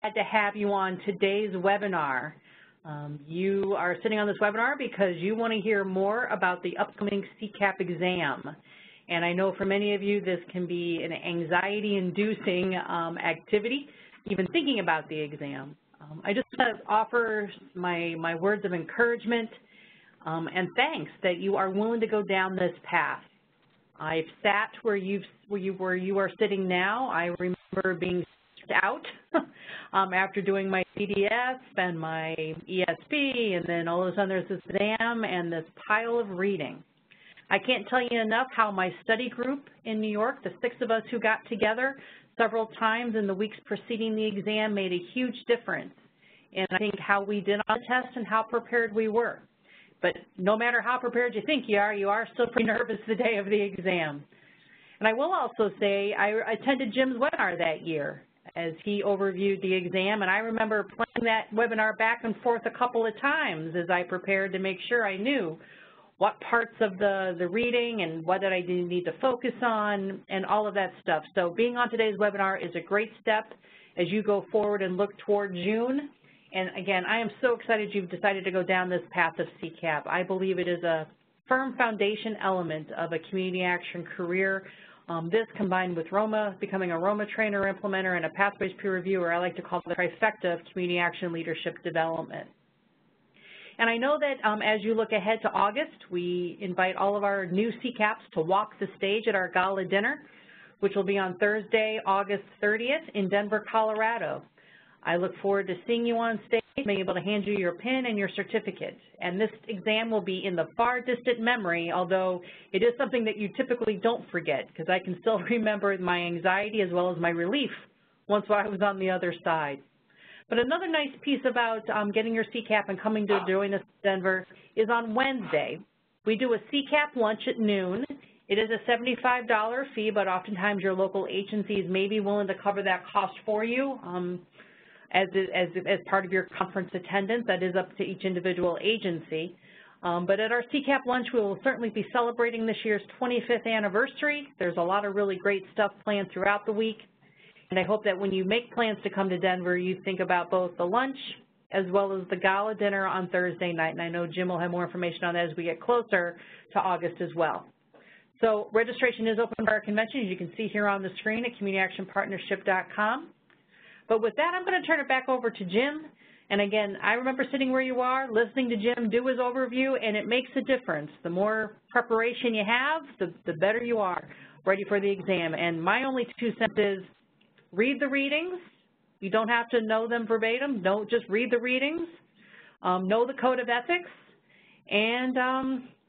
glad to have you on today's webinar. You are sitting on this webinar because you want to hear more about the upcoming CCAP exam. And I know for many of you this can be an anxiety-inducing activity, even thinking about the exam. I just want to offer my words of encouragement and thanks that you are willing to go down this path. I've sat where you are sitting now. I remember being out after doing my CDS and my ESP and then all of a sudden there's this exam and this pile of reading. I can't tell you enough how my study group in New York, the 6 of us who got together several times in the weeks preceding the exam, made a huge difference in, I think, how we did on the test and how prepared we were. But no matter how prepared you think you are still pretty nervous the day of the exam. And I will also say I attended Jim's webinar that year as he overviewed the exam, and I remember playing that webinar back and forth a couple of times as I prepared to make sure I knew what parts of the reading and what did I need to focus on and all of that stuff. So being on today's webinar is a great step as you go forward and look toward June. And again, I am so excited you've decided to go down this path of CCAP. I believe it is a firm foundation element of a community action career. This combined with Roma, becoming a Roma trainer, implementer, and a pathways peer reviewer, I like to call the trifecta of community action leadership development. And I know that as you look ahead to August, we invite all of our new CCAPs to walk the stage at our gala dinner, which will be on Thursday, August 30th in Denver, Colorado. I look forward to seeing you on stage, being able to hand you your pin and your certificate. And this exam will be in the far distant memory, although it is something that you typically don't forget, because I can still remember my anxiety as well as my relief once I was on the other side. But another nice piece about getting your CCAP and coming to join us in Denver is on Wednesday. We do a CCAP lunch at noon. It is a $75 fee, but oftentimes your local agencies may be willing to cover that cost for you as part of your conference attendance. That is up to each individual agency. But at our CCAP lunch, we will certainly be celebrating this year's 25th anniversary. There's a lot of really great stuff planned throughout the week. And I hope that when you make plans to come to Denver, you think about both the lunch as well as the gala dinner on Thursday night. And I know Jim will have more information on that as we get closer to August as well. So registration is open for our convention, as you can see here on the screen at communityactionpartnership.com. But with that, I'm going to turn it back over to Jim. And again, I remember sitting where you are, listening to Jim do his overview, and it makes a difference. The more preparation you have, the better you are ready for the exam. And my only 2 cents is, read the readings. You don't have to know them verbatim. Don't just read the readings. Know the code of ethics, and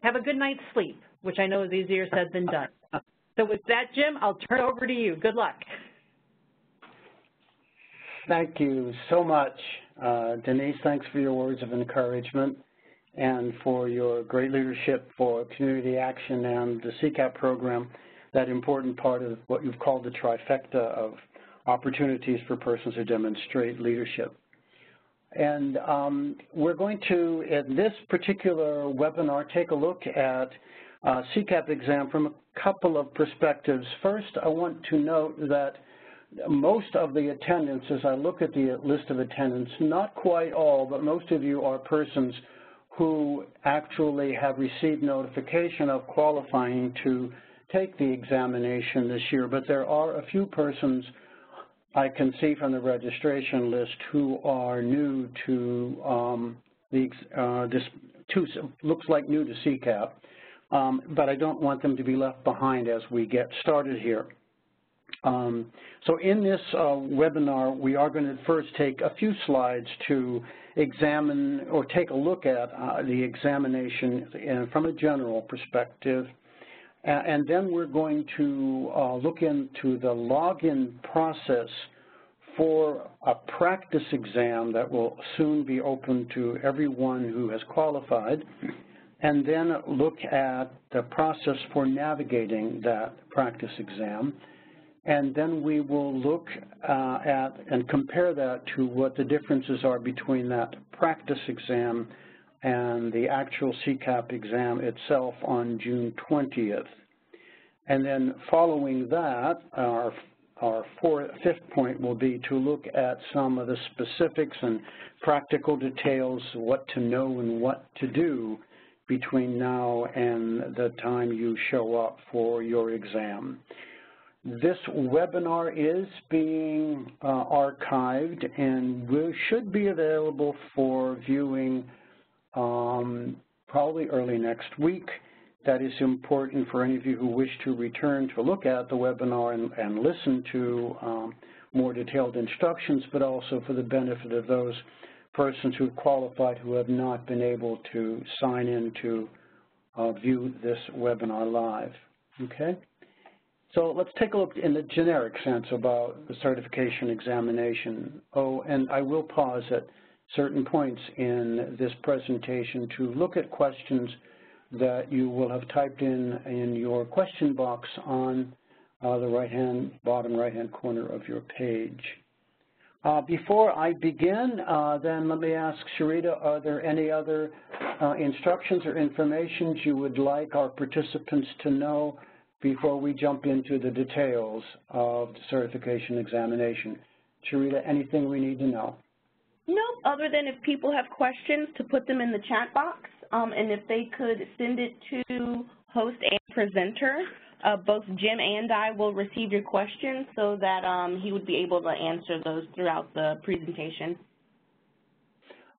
have a good night's sleep, which I know is easier said than done. So with that, Jim, I'll turn it over to you. Good luck. Thank you so much, Denise. Thanks for your words of encouragement and for your great leadership for community action and the CCAP program, that important part of what you've called the trifecta of opportunities for persons who demonstrate leadership. And we're going to, in this particular webinar, take a look at CCAP exam from a couple of perspectives. First, I want to note that most of the attendants, as I look at the list of attendants, not quite all, but most of you are persons who actually have received notification of qualifying to take the examination this year. But there are a few persons I can see from the registration list who are new to looks like new to CCAP, but I don't want them to be left behind as we get started here. So in this webinar, we are going to first take a few slides to examine or take a look at the examination from a general perspective. And then we're going to look into the login process for a practice exam that will soon be open to everyone who has qualified, and then look at the process for navigating that practice exam. And then we will look at and compare that to what the differences are between that practice exam and the actual CCAP exam itself on June 20th. And then following that, our our fifth point will be to look at some of the specifics and practical details, what to know and what to do between now and the time you show up for your exam. This webinar is being archived and should be available for viewing probably early next week. That is important for any of you who wish to return to look at the webinar and listen to more detailed instructions, but also for the benefit of those persons who have qualified who have not been able to sign in to view this webinar live. Okay? So let's take a look in the generic sense about the certification examination. Oh, and I will pause at certain points in this presentation to look at questions that you will have typed in your question box on the bottom right-hand corner of your page. Before I begin, then let me ask Sharita, are there any other instructions or information you would like our participants to know before we jump into the details of the certification examination? Sharita, anything we need to know? No, other than if people have questions, to put them in the chat box, and if they could send it to host and presenter. Both Jim and I will receive your questions so that he would be able to answer those throughout the presentation.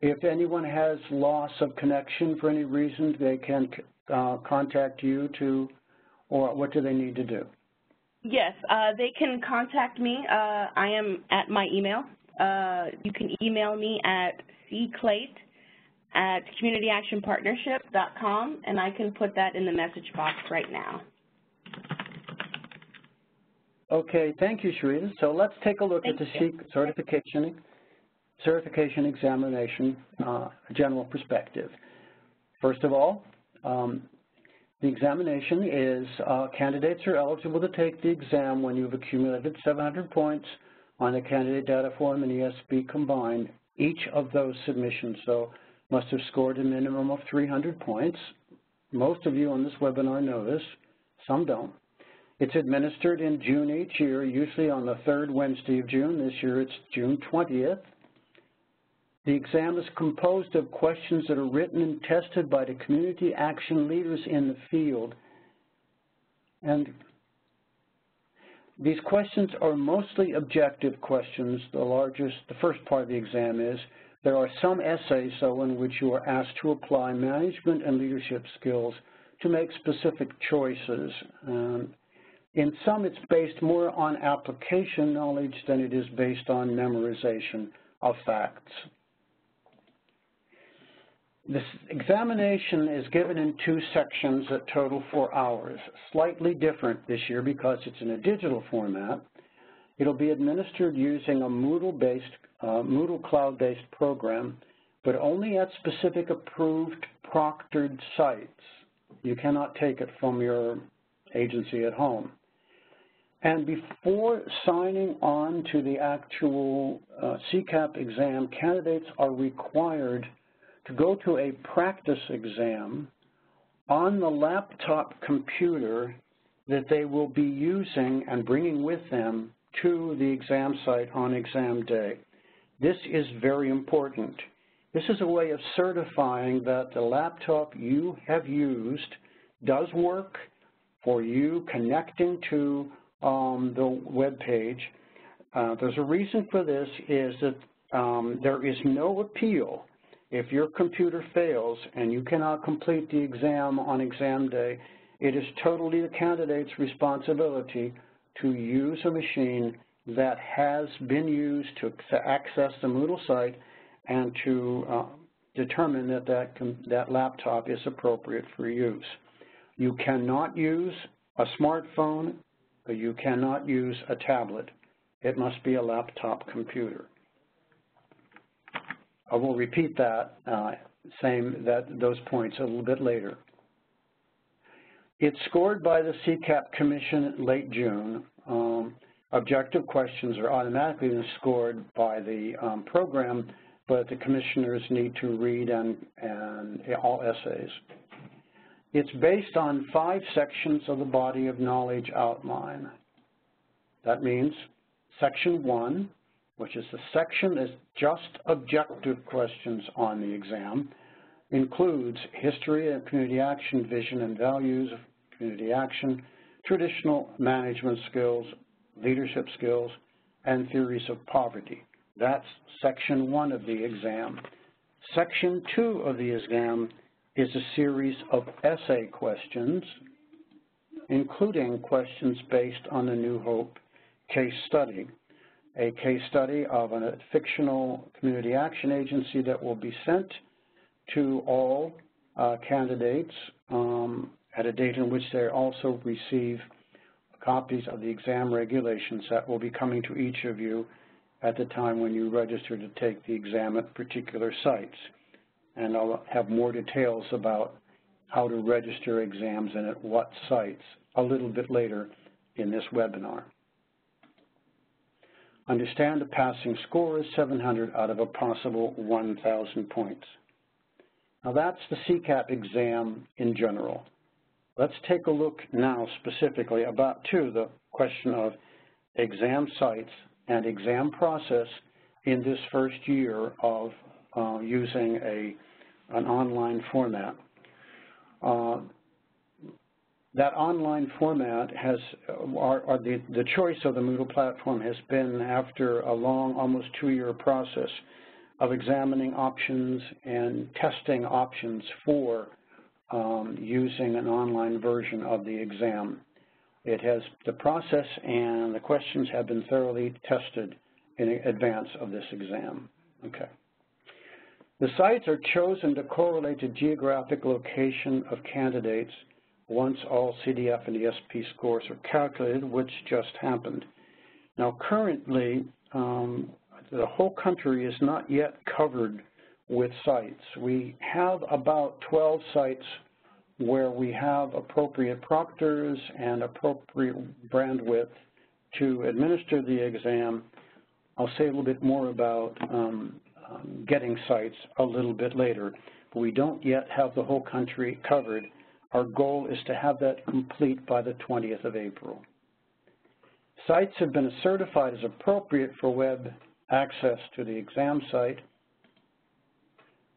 If anyone has loss of connection for any reason, they can contact you or what do they need to do? Yes, they can contact me. I am at my email. You can email me at cclate@communityactionpartnership.com, and I can put that in the message box right now. Okay, thank you, Sharita. So let's take a look at the certification examination general perspective. First of all, the examination is candidates are eligible to take the exam when you've accumulated 700 points on the candidate data form and ESB combined, each of those submissions. So must have scored a minimum of 300 points. Most of you on this webinar know this, some don't. It's administered in June each year, usually on the third Wednesday of June. This year it's June 20th. The exam is composed of questions that are written and tested by the community action leaders in the field. And these questions are mostly objective questions. The first part of the exam is. There are some essays, though, in which you are asked to apply management and leadership skills to make specific choices. In some, it's based more on application knowledge than it is based on memorization of facts. This examination is given in 2 sections that total 4 hours, slightly different this year because it's in a digital format. It'll be administered using a Moodle cloud-based program, but only at specific approved proctored sites. You cannot take it from your agency at home. And before signing on to the actual CCAP exam, candidates are required to go to a practice exam on the laptop computer that they will be using and bringing with them to the exam site on exam day. This is very important. This is a way of certifying that the laptop you have used does work for you connecting to the web page. There's a reason for this is that there is no appeal. If your computer fails and you cannot complete the exam on exam day, it is totally the candidate's responsibility to use a machine that has been used to access the Moodle site and to determine that that laptop is appropriate for use. You cannot use a smartphone, or you cannot use a tablet. It must be a laptop computer. I will repeat that, those points a little bit later. It's scored by the CCAP Commission in late June. Objective questions are automatically scored by the program, but the commissioners need to read and all essays. It's based on 5 sections of the body of knowledge outline. That means Section 1, which is the section that's just objective questions on the exam, includes history and community action, vision and values of community action, traditional management skills, leadership skills, and theories of poverty. That's Section 1 of the exam. Section 2 of the exam is a series of essay questions, including questions based on the New Hope case study, a case study of a fictional community action agency that will be sent to all candidates at a date in which they also receive copies of the exam regulations that will be coming to each of you at the time when you register to take the exam at particular sites. And I'll have more details about how to register exams and at what sites a little bit later in this webinar. Understand the passing score is 700 out of a possible 1,000 points. Now that's the CCAP exam in general. Let's take a look now specifically to the question of exam sites and exam process in this first year of using an online format. That online format has, the choice of the Moodle platform has been after a long, almost 2-year process of examining options and testing options for using an online version of the exam. The process and the questions have been thoroughly tested in advance of this exam. Okay. The sites are chosen to correlate to geographic location of candidates once all CDF and ESP scores are calculated, which just happened. Now, currently, the whole country is not yet covered with sites. We have about 12 sites where we have appropriate proctors and appropriate bandwidth to administer the exam. I'll say a little bit more about getting sites a little bit later, but we don't yet have the whole country covered. Our goal is to have that complete by the 20th of April. Sites have been certified as appropriate for web access to the exam site,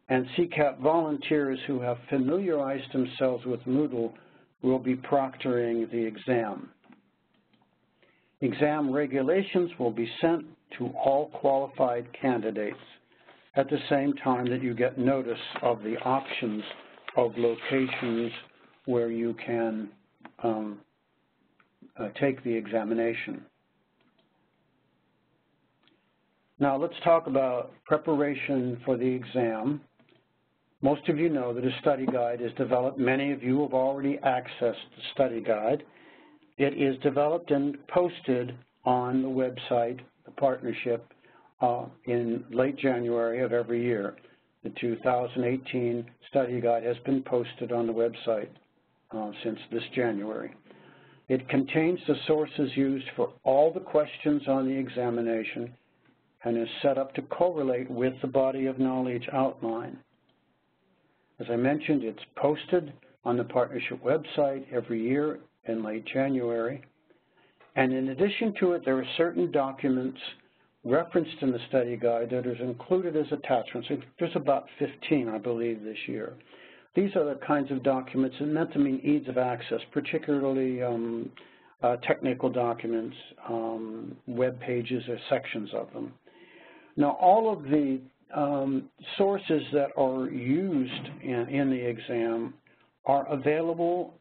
and CCAP volunteers who have familiarized themselves with Moodle will be proctoring the exam. Exam regulations will be sent to all qualified candidates at the same time that you get notice of the options of locations where you can take the examination. Now let's talk about preparation for the exam. Most of you know that a study guide is developed. Many of you have already accessed the study guide. It is developed and posted on the website, the partnership, in late January of every year. The 2018 study guide has been posted on the website since this January. It contains the sources used for all the questions on the examination and is set up to correlate with the body of knowledge outline. As I mentioned, it's posted on the partnership website every year in late January. And in addition to it, there are certain documents referenced in the study guide that is included as attachments. There's about 15, I believe, this year. These are the kinds of documents that meant to meet ease of access, particularly technical documents, web pages or sections of them. Now, all of the sources that are used in the exam are available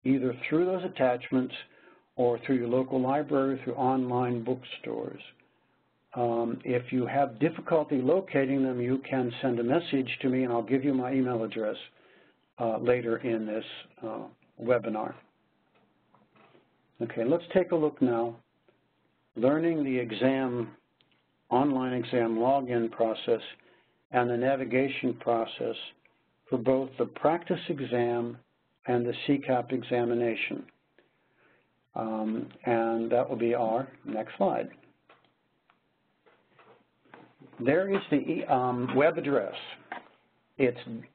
either through those attachments or through your local library, through online bookstores. If you have difficulty locating them, you can send a message to me, and I'll give you my email address later in this webinar. Okay, let's take a look now. Learning the exam, online exam login process and the navigation process for both the practice exam and the CCAP examination. And that will be our next slide. There is the web address.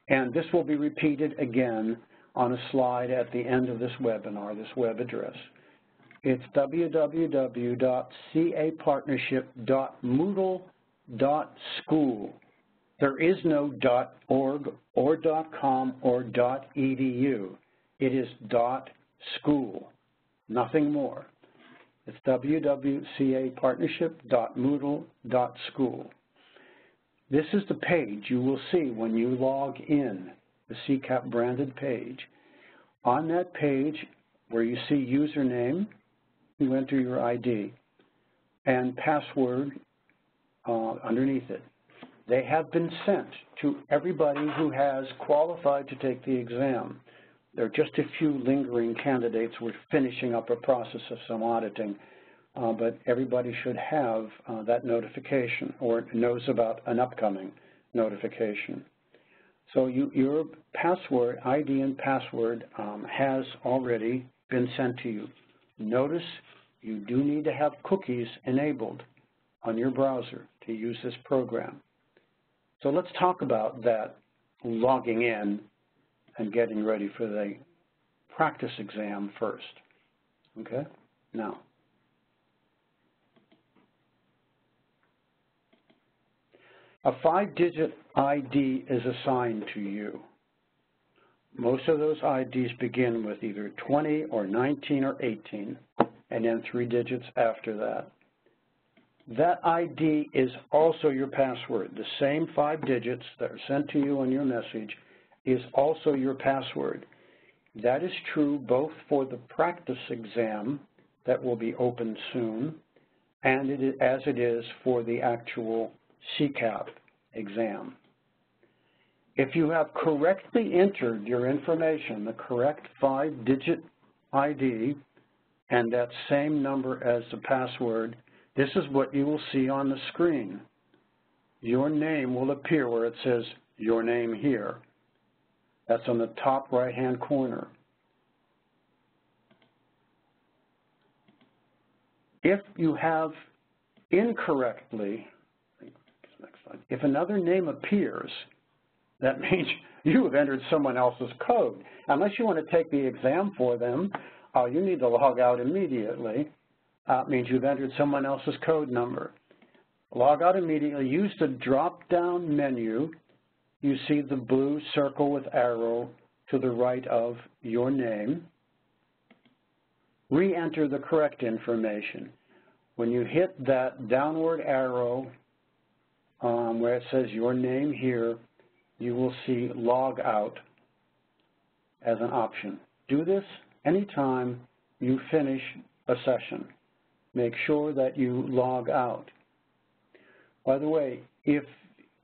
And this will be repeated again on a slide at the end of this webinar, this web address. It's www.capartnership.moodle.school. There is no .org or .com or .edu. It is .school, nothing more. It's www.capartnership.moodle.school. This is the page you will see when you log in, the CCAP branded page. On that page, where you see username, you enter your ID, and password underneath it. They have been sent to everybody who has qualified to take the exam. There are just a few lingering candidates. We're finishing up a process of some auditing, but everybody should have that notification or knows about an upcoming notification. So your password, ID and password, has already been sent to you. Notice you do need to have cookies enabled on your browser to use this program. So let's talk about that logging in and getting ready for the practice exam first. Okay? Now, a 5-digit ID is assigned to you. Most of those IDs begin with either 20 or 19 or 18, and then 3 digits after that. That ID is also your password. The same 5 digits that are sent to you on your message is also your password. That is true both for the practice exam that will be open soon, and as it is for the actual CCAP exam. If you have correctly entered your information, the correct 5-digit ID, and that same number as the password, this is what you will see on the screen. Your name will appear where it says your name here. That's on the top right-hand corner. If you have incorrectly, next slide, if another name appears, that means you have entered someone else's code. Unless you want to take the exam for them, you need to log out immediately. It means you've entered someone else's code number. Log out immediately. Use the drop-down menu. You see the blue circle with arrow to the right of your name. Re-enter the correct information. When you hit that downward arrow where it says your name here, you will see log out as an option. Do this anytime you finish a session. Make sure that you log out. By the way, I'm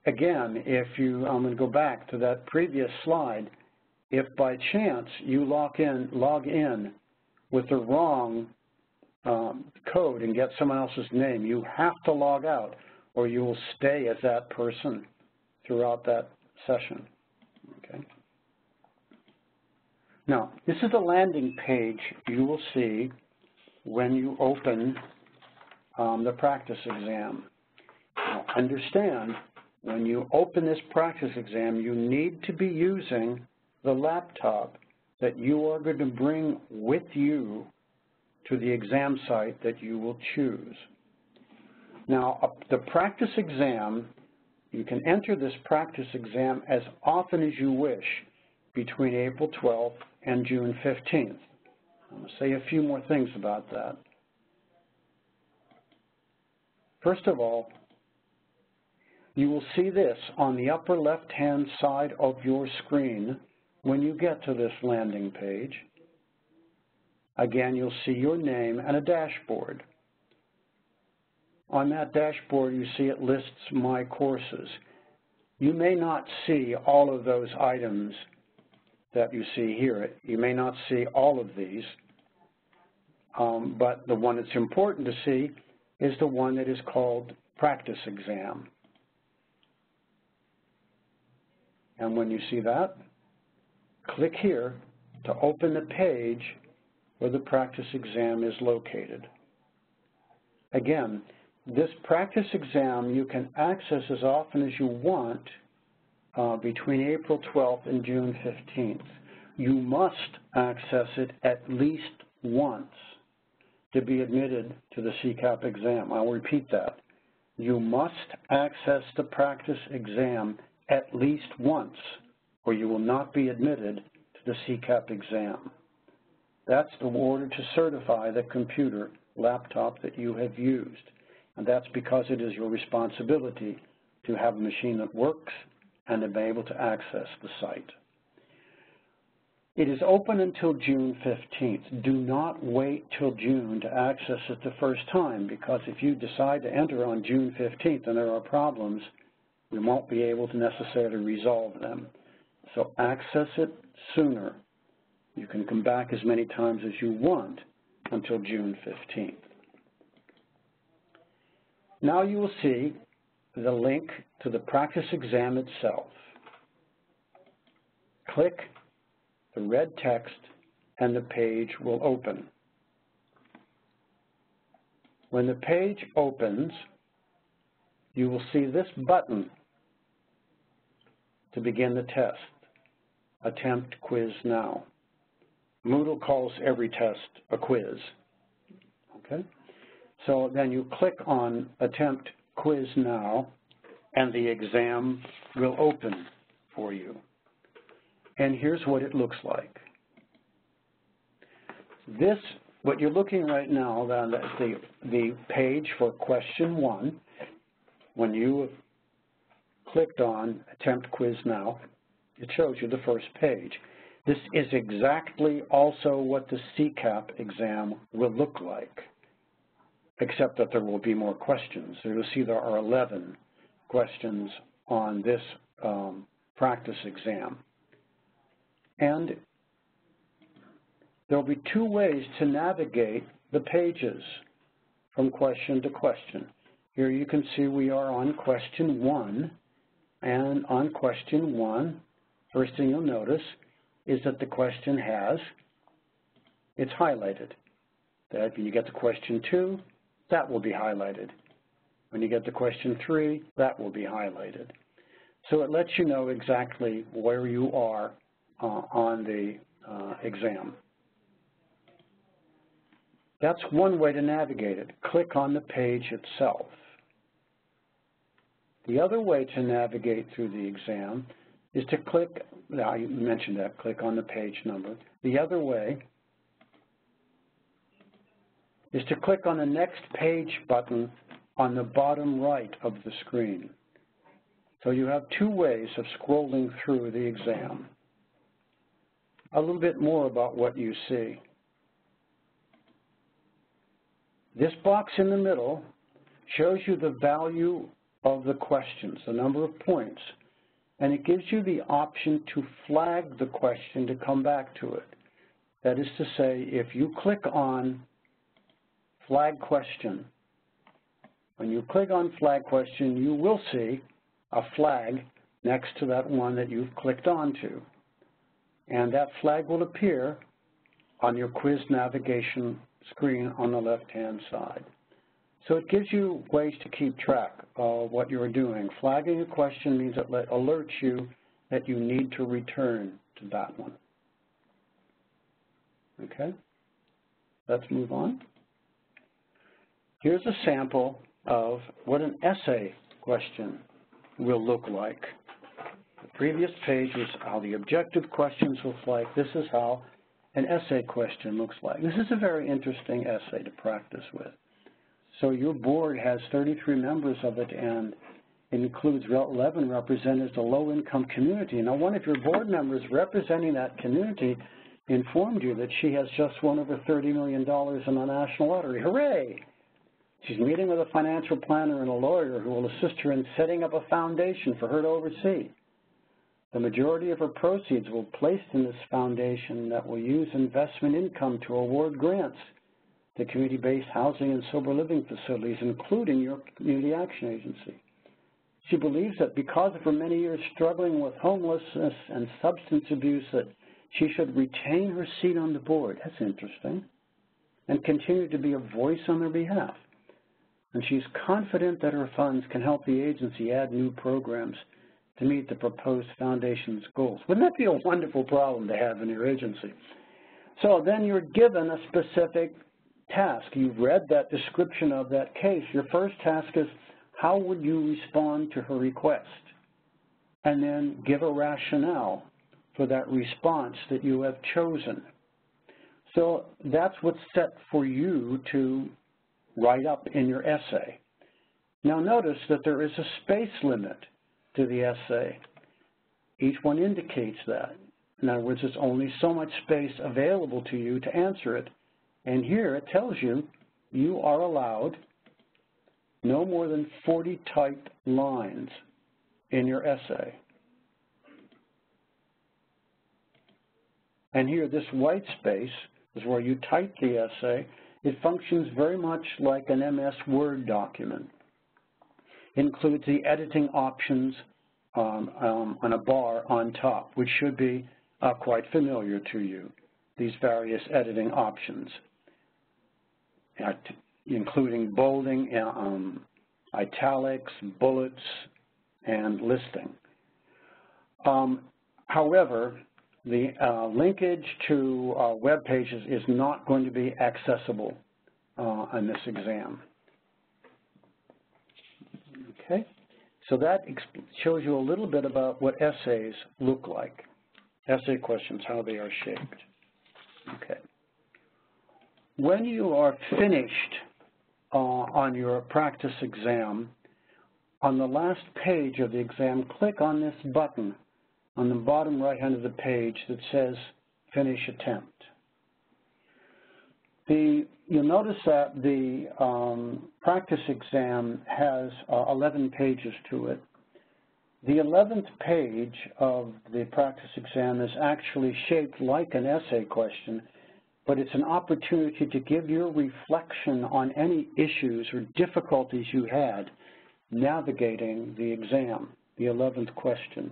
going to go back to that previous slide, if by chance you log in with the wrong code and get someone else's name, you have to log out or you will stay as that person throughout that session. Okay. Now, this is a landing page you will see when you open the practice exam. Now, understand, when you open this practice exam, you need to be using the laptop that you are going to bring with you to the exam site that you will choose. Now, the practice exam, you can enter this practice exam as often as you wish between April 12th and June 15th. I'm going to say a few more things about that. First of all, you will see this on the upper left-hand side of your screen when you get to this landing page. Again, you'll see your name and a dashboard. On that dashboard, you see it lists My Courses. You may not see all of those items that you see here. You may not see all of these, but the one that's important to see is the one that is called Practice Exam. And when you see that, click here to open the page where the practice exam is located. Again, this practice exam you can access as often as you want between April 12th and June 15th. You must access it at least once. to be admitted to the CCAP exam. I'll repeat that. You must access the practice exam at least once, or you will not be admitted to the CCAP exam. That's the order to certify the computer laptop that you have used, and that's because it is your responsibility to have a machine that works and to be able to access the site. It is open until June 15th. Do not wait till June to access it the first time, because if you decide to enter on June 15th and there are problems, we won't be able to necessarily resolve them. So access it sooner. You can come back as many times as you want until June 15th. Now you will see the link to the practice exam itself. Click the red text and the page will open. When the page opens, you will see this button to begin the test. Attempt quiz now. Moodle calls every test a quiz. Okay? So then you click on Attempt Quiz Now, and the exam will open for you. And here's what it looks like. This, what you're looking right now, the page for question 1, when you clicked on Attempt Quiz Now, it shows you the first page. This is exactly also what the CCAP exam will look like, except that there will be more questions. So you'll see there are 11 questions on this practice exam. And there'll be 2 ways to navigate the pages from question to question. Here you can see we are on question 1, and on question 1, first thing you'll notice is that the question it's highlighted. That when you get to question 2, that will be highlighted. When you get to question 3, that will be highlighted. So it lets you know exactly where you are on the exam. That's one way to navigate it. Click on the page itself. The other way to navigate through the exam is to click, I mentioned that, click on the page number. The other way is to click on the Next Page button on the bottom right of the screen. So you have 2 ways of scrolling through the exam. A little bit more about what you see. This box in the middle shows you the value of the questions, the number of points, and it gives you the option to flag the question to come back to it. That is to say, if you click on Flag Question, when you click on Flag Question, you will see a flag next to that one that you've clicked onto. And that flag will appear on your quiz navigation screen on the left-hand side. So it gives you ways to keep track of what you're doing. Flagging a question means it alerts you that you need to return to that one. Okay? Let's move on. Here's a sample of what an essay question will look like. The previous page was how the objective questions look like. This is how an essay question looks like. This is a very interesting essay to practice with. So your board has 33 members of it, and it includes 11 representatives of the low-income community. Now, one of your board members representing that community informed you that she has just won over $30 million in the national lottery. Hooray! She's meeting with a financial planner and a lawyer who will assist her in setting up a foundation for her to oversee. The majority of her proceeds will be placed in this foundation that will use investment income to award grants to community-based housing and sober living facilities, including your Community Action Agency. She believes that because of her many years struggling with homelessness and substance abuse, that she should retain her seat on the board. That's interesting. And continue to be a voice on their behalf. And she's confident that her funds can help the agency add new programs to meet the proposed foundation's goals. Wouldn't that be a wonderful problem to have in your agency? So then you're given a specific task. You've read that description of that case. Your first task is, how would you respond to her request? And then give a rationale for that response that you have chosen. So that's what's set for you to write up in your essay. Now notice that there is a space limit to the essay. Each one indicates that. In other words, there's only so much space available to you to answer it. And here it tells you, you are allowed no more than 40 typed lines in your essay. And here, this white space is where you type the essay. It functions very much like an MS Word document. It includes the editing options on a bar on top, which should be quite familiar to you, these various editing options, including bolding, italics, bullets, and listing. However, the linkage to web pages is not going to be accessible on this exam. Okay, so that shows you a little bit about what essays look like. Essay questions, how they are shaped. Okay. When you are finished on your practice exam, on the last page of the exam, click on this button on the bottom right hand of the page that says Finish Attempt. You'll notice that the practice exam has 11 pages to it. The 11th page of the practice exam is actually shaped like an essay question, but it's an opportunity to give your reflection on any issues or difficulties you had navigating the exam, the 11th question.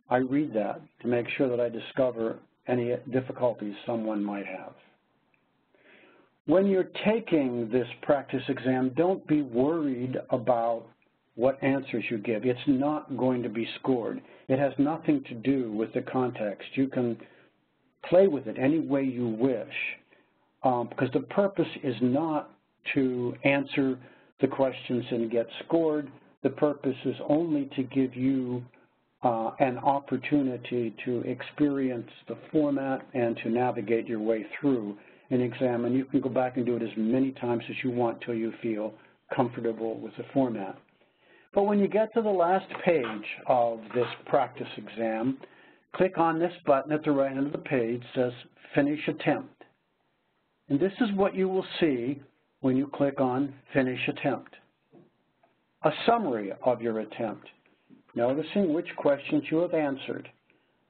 I read that to make sure that I discover any difficulties someone might have. When you're taking this practice exam, don't be worried about what answers you give. It's not going to be scored. It has nothing to do with the context. You can play with it any way you wish, because the purpose is not to answer the questions and get scored. The purpose is only to give you an opportunity to experience the format and to navigate your way through an exam. And you can go back and do it as many times as you want till you feel comfortable with the format. But when you get to the last page of this practice exam, click on this button at the right end of the page that says Finish Attempt. And this is what you will see when you click on Finish Attempt. A summary of your attempt, noticing which questions you have answered.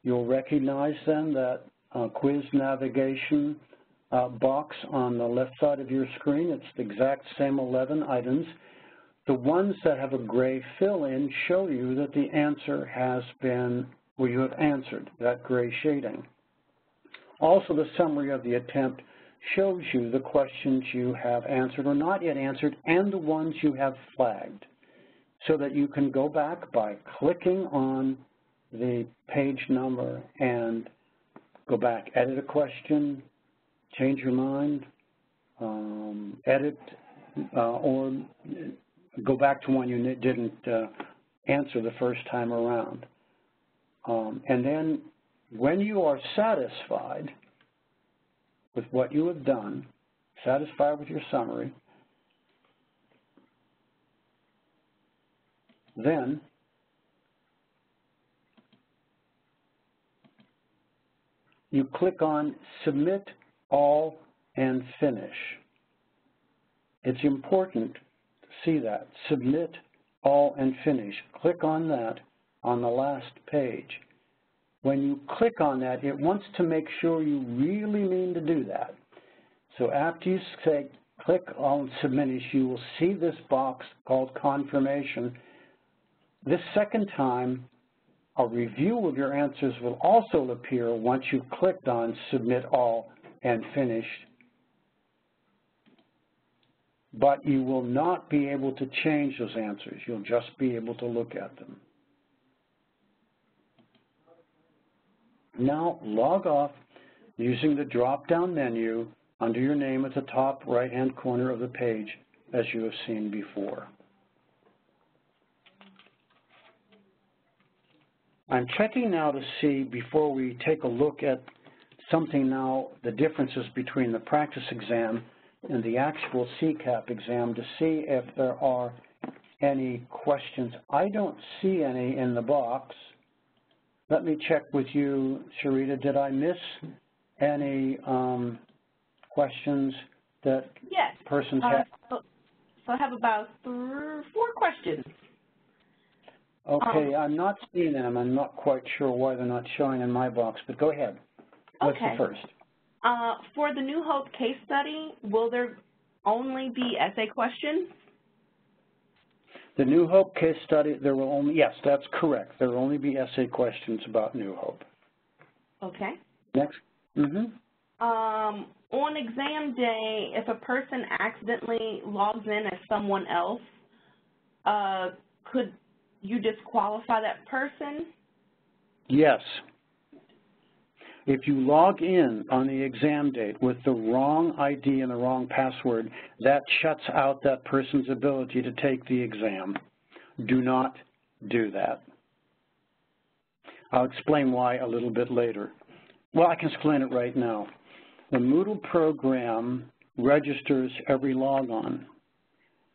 You'll recognize then that quiz navigation box on the left side of your screen. It's the exact same 11 items. The ones that have a gray fill-in show you that the answer has been where you have answered, that gray shading. Also, the summary of the attempt shows you the questions you have answered or not yet answered and the ones you have flagged, so that you can go back by clicking on the page number and go back, edit a question, change your mind, edit, or go back to one you didn't answer the first time around. And then when you are satisfied with what you have done, satisfied with your summary, then you click on Submit All and Finish. It's important to see that, Submit All and Finish. Click on that on the last page. When you click on that, it wants to make sure you really mean to do that. So after you say click on Submit, you will see this box called Confirmation. This second time, a review of your answers will also appear once you've clicked on Submit All and Finish, but you will not be able to change those answers. You'll just be able to look at them. Now log off using the drop-down menu under your name at the top right-hand corner of the page, as you have seen before. I'm checking now to see, before we take a look at something now, the differences between the practice exam and the actual CCAP exam, to see if there are any questions. I don't see any in the box. Let me check with you, Sharita. Did I miss any questions that persons have? So I have about 4 questions. Okay, I'm not seeing them. I'm not quite sure why they're not showing in my box, but go ahead. What's the first? For the New Hope case study, will there only be essay questions? The New Hope case study, there will only, yes, that's correct. There will only be essay questions about New Hope. Okay. Next. On exam day, if a person accidentally logs in as someone else, could you disqualify that person? Yes. If you log in on the exam date with the wrong ID and the wrong password, that shuts out that person's ability to take the exam. Do not do that. I'll explain why a little bit later. Well, I can explain it right now. The Moodle program registers every logon.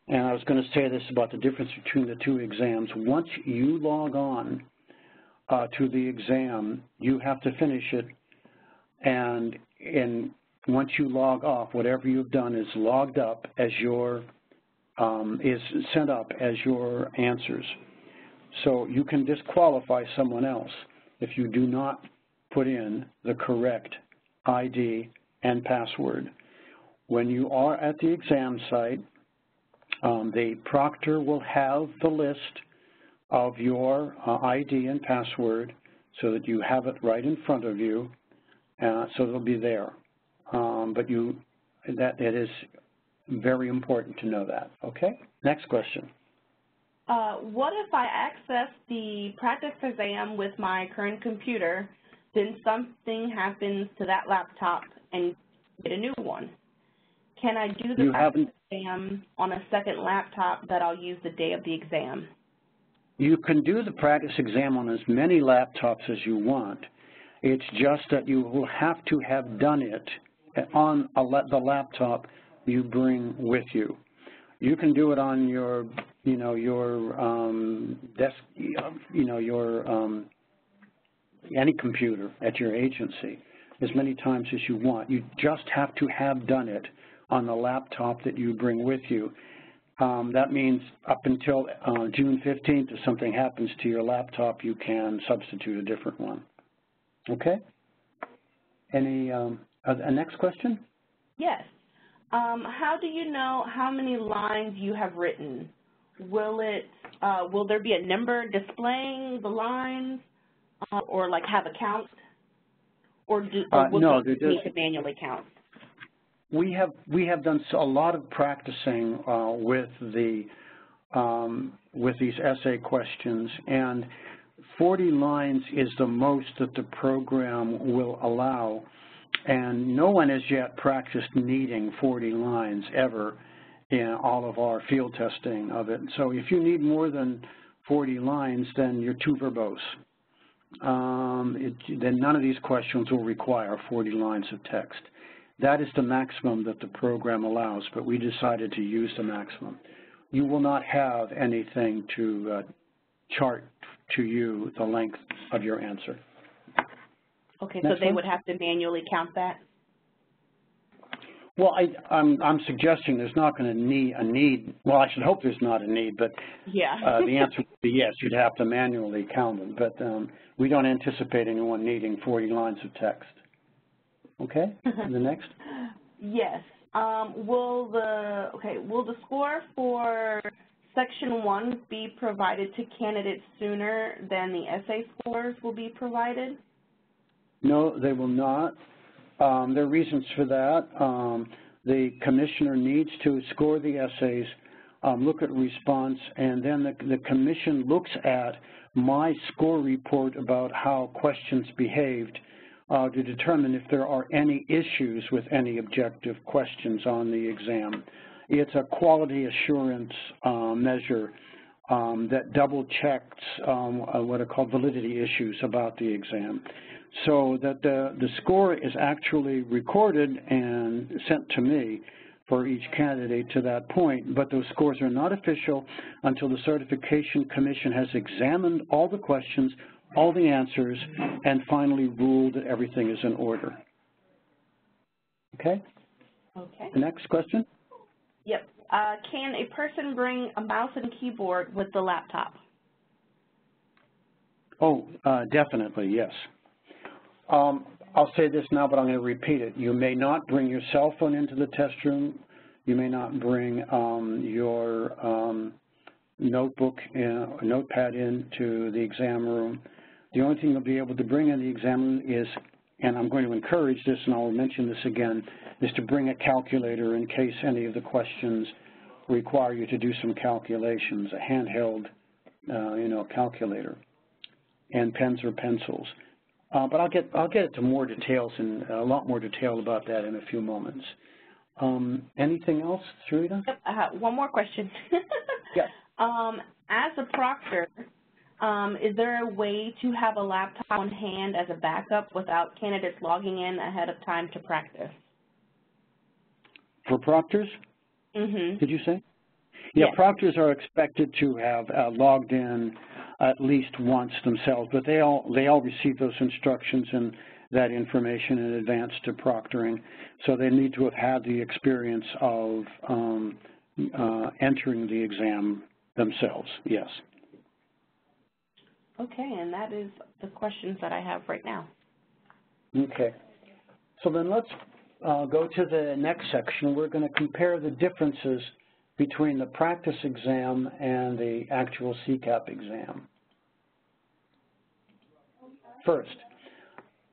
And I was going to say this about the difference between the 2 exams. Once you log on to the exam, you have to finish it, and once you log off, whatever you've done is logged up as your, is sent up as your answers. So you can disqualify someone else if you do not put in the correct ID and password. When you are at the exam site, the proctor will have the list of your ID and password so that you have it right in front of you, so it'll be there. But it is very important to know that. Okay? Next question. What if I access the practice exam with my current computer, then something happens to that laptop and get a new one? Can I do the practice exam on a second laptop that I'll use the day of the exam? You can do the practice exam on as many laptops as you want. It's just that you will have to have done it on the laptop you bring with you. You can do it on your, desk, any computer at your agency as many times as you want. You just have to have done it on the laptop that you bring with you. That means up until June 15th, if something happens to your laptop, you can substitute a different one. Okay? Any next question? Yes. How do you know how many lines you have written? Will there be a number displaying the lines, or like have a count, or will no, you need to manually count? We have done a lot of practicing with these essay questions, and 40 lines is the most that the program will allow, and no one has yet practiced needing 40 lines ever in all of our field testing of it. So if you need more than 40 lines, then you're too verbose. Then none of these questions will require 40 lines of text. That is the maximum that the program allows, but we decided to use the maximum. You will not have anything to chart to you the length of your answer. Okay, so they would have to manually count that? Well, I'm suggesting there's not going to need a need. Well, I should hope there's not a need, but yeah. The answer would be yes, you'd have to manually count them. But we don't anticipate anyone needing 40 lines of text. Okay, the next? Yes. Will the score for Section 1 be provided to candidates sooner than the essay scores will be provided? No, they will not. There are reasons for that. The commissioner needs to score the essays, look at response, and then the commission looks at my score report about how questions behaved to determine if there are any issues with any objective questions on the exam. It's a quality assurance measure that double-checks what are called validity issues about the exam, so that the score is actually recorded and sent to me for each candidate to that point, but those scores are not official until the Certification Commission has examined all the questions, all the answers, and finally ruled that everything is in order. Okay? Okay. The next question? Yep. Can a person bring a mouse and keyboard with the laptop? Oh, definitely, yes. I'll say this now, but I'm going to repeat it. You may not bring your cell phone into the test room. You may not bring your notebook or notepad into the exam room. The only thing you'll be able to bring in the exam room is, and I'm going to encourage this, and I'll mention this again, is to bring a calculator in case any of the questions require you to do some calculations, a handheld, calculator, and pens or pencils. But I'll get into more details and a lot more detail about that in a few moments. Anything else, Sarita? Yep, I have one more question. Yes. As a proctor, is there a way to have a laptop on hand as a backup without candidates logging in ahead of time to practice? For proctors? Mm-hmm. Did you say? Yeah, yes. Proctors are expected to have logged in at least once themselves, but they all receive those instructions and that information in advance to proctoring, so they need to have had the experience of entering the exam themselves, yes. Okay, and that is the questions that I have right now. Okay. So then let's go to the next section. We're going to compare the differences between the practice exam and the actual CCAP exam. First,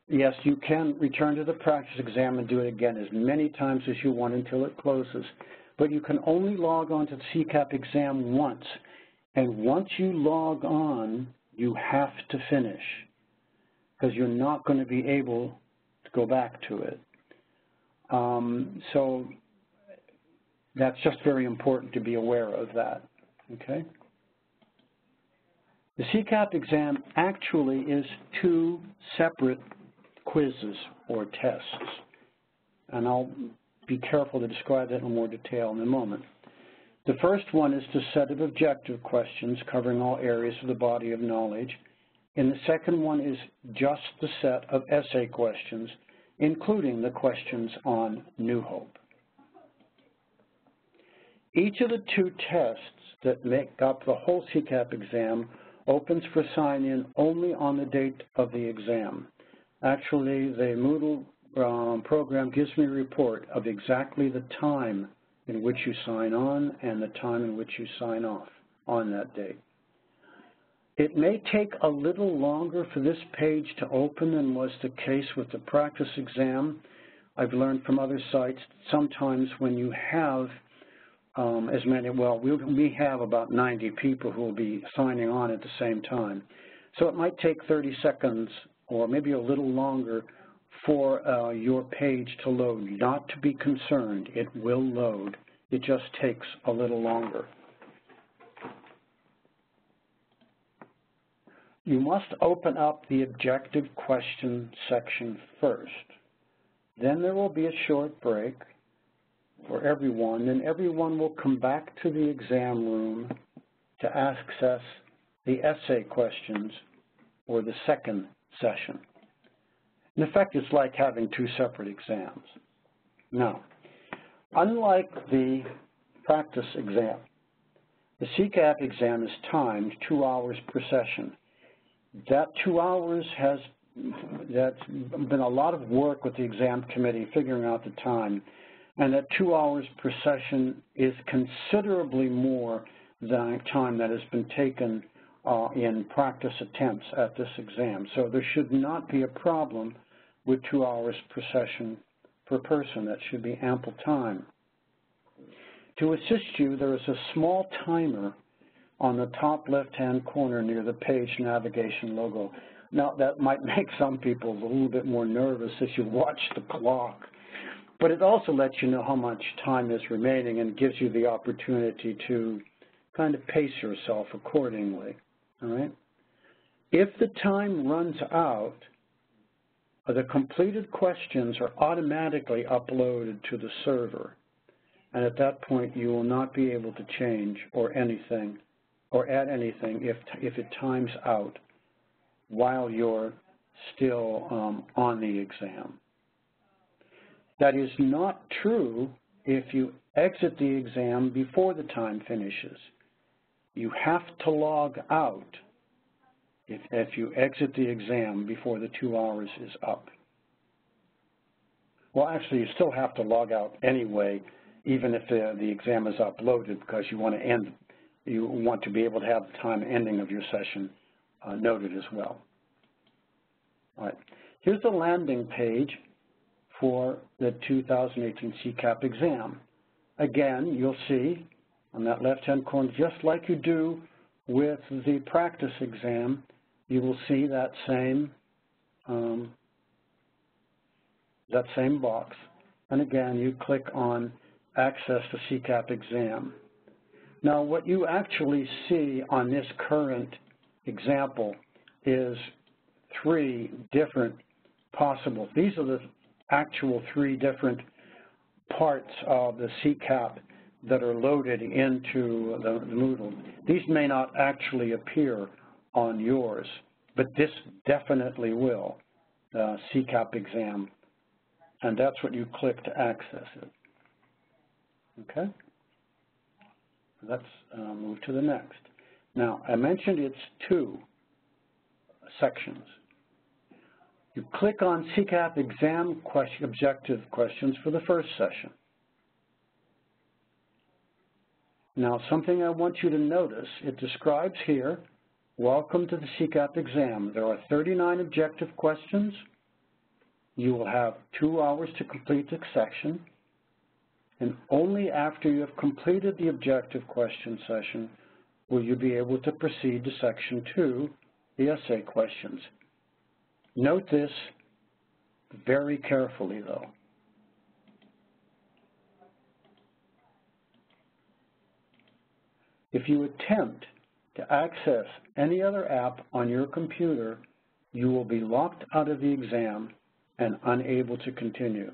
yes, you can return to the practice exam and do it again as many times as you want until it closes, but you can only log on to the CCAP exam once, and once you log on, you have to finish, because you're not going to be able to go back to it. So that's just very important to be aware of that, okay? The CCAP exam actually is two separate quizzes or tests, and I'll be careful to describe that in more detail in a moment. The first one is the set of objective questions covering all areas of the body of knowledge, and the second one is just the set of essay questions, including the questions on New Hope. Each of the two tests that make up the whole CCAP exam opens for sign-in only on the date of the exam. Actually, the Moodle program gives me a report of exactly the time in which you sign on and the time in which you sign off on that date. It may take a little longer for this page to open than was the case with the practice exam. I've learned from other sites sometimes when you have as many, well, we have about 90 people who will be signing on at the same time. So it might take 30 seconds or maybe a little longer for your page to load. Not to be concerned, it will load. It just takes a little longer. You must open up the objective question section first. Then there will be a short break for everyone, and everyone will come back to the exam room to access the essay questions or the second session. In effect, it's like having two separate exams. Now, unlike the practice exam, the CCAP exam is timed 2 hours per session. That 2 hours that's been a lot of work with the exam committee figuring out the time, and that 2 hours per session is considerably more than time that has been taken in practice attempts at this exam. So there should not be a problem with 2 hours per session per person. That should be ample time. To assist you, there is a small timer on the top left-hand corner near the page navigation logo. Now, that might make some people a little bit more nervous as you watch the clock, but it also lets you know how much time is remaining and gives you the opportunity to kind of pace yourself accordingly, all right? If the time runs out, the completed questions are automatically uploaded to the server, and at that point you will not be able to change or anything or add anything if it times out while you're still on the exam. That is not true if you exit the exam before the time finishes. You have to log out if you exit the exam before the 2 hours is up. Well, actually, you still have to log out anyway, even if the exam is uploaded, because you want to be able to have the time ending of your session noted as well. All right, here's the landing page for the 2018 CCAP exam. Again, you'll see on that left-hand corner, just like you do with the practice exam, you will see that same box. And again, you click on Access the CCAP exam. Now, what you actually see on this current example is 3 different possible. These are the actual 3 different parts of the CCAP that are loaded into the Moodle. These may not actually appear on yours, but this definitely will, the CCAP exam, and that's what you click to access it. Okay? Let's move to the next. Now, I mentioned it's 2 sections. You click on CCAP exam objective questions for the first session. Now, something I want you to notice, it describes here, welcome to the CCAP exam. There are 39 objective questions. You will have 2 hours to complete the section, and only after you have completed the objective question session will you be able to proceed to section 2, the essay questions. Note this very carefully, though. If you attempt to access any other app on your computer, you will be locked out of the exam and unable to continue.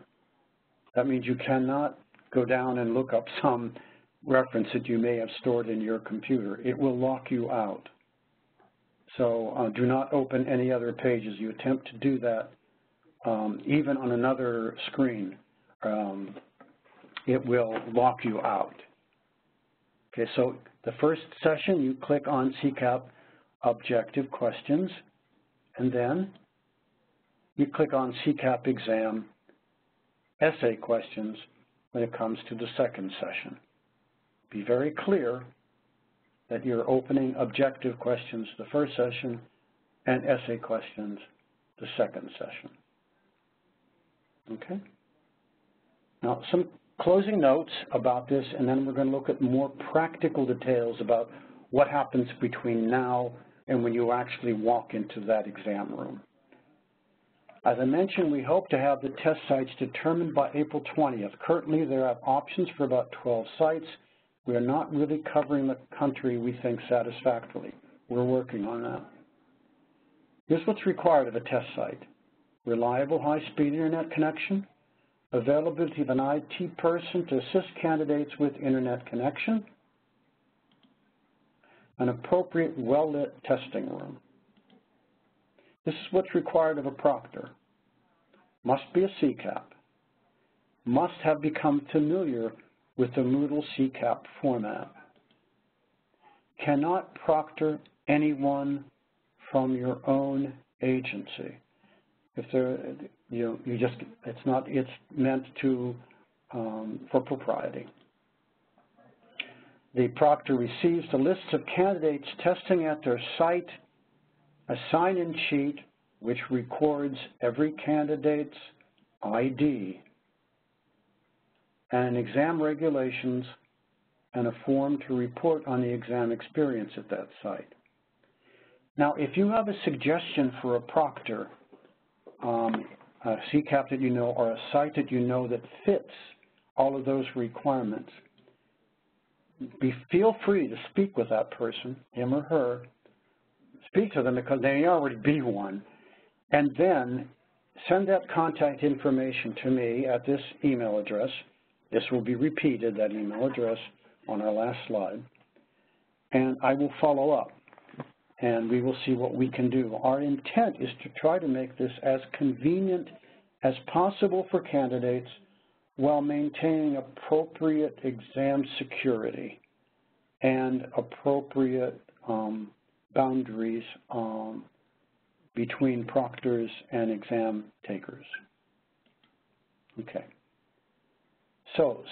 That means you cannot go down and look up some reference that you may have stored in your computer. It will lock you out. So do not open any other pages. You attempt to do that even on another screen, it will lock you out. Okay, so the first session, you click on CCAP objective questions, and then you click on CCAP exam essay questions when it comes to the second session. Be very clear that you're opening objective questions the first session and essay questions the second session. Okay? Now, some closing notes about this, and then we're going to look at more practical details about what happens between now and when you actually walk into that exam room. As I mentioned, we hope to have the test sites determined by April 20th. Currently, there are options for about 12 sites. We are not really covering the country, we think, satisfactorily. We're working on that. Here's what's required of a test site: reliable high-speed internet connection, availability of an IT person to assist candidates with internet connection, an appropriate well-lit testing room. This is what's required of a proctor. Must be a CCAP. Must have become familiar with the Moodle CCAP format. Cannot proctor anyone from your own agency. If there, it's meant to for propriety. The proctor receives the list of candidates testing at their site, a sign-in sheet which records every candidate's ID, and exam regulations and a form to report on the exam experience at that site. Now, if you have a suggestion for a proctor, a CCAP that you know, or a site that you know that fits all of those requirements, feel free to speak with that person, him or her, speak to them because they may already be one, and then send that contact information to me at this email address. This will be repeated, that email address, on our last slide, and I will follow up, and we will see what we can do. Our intent is to try to make this as convenient as possible for candidates while maintaining appropriate exam security and appropriate boundaries between proctors and exam takers. Okay. So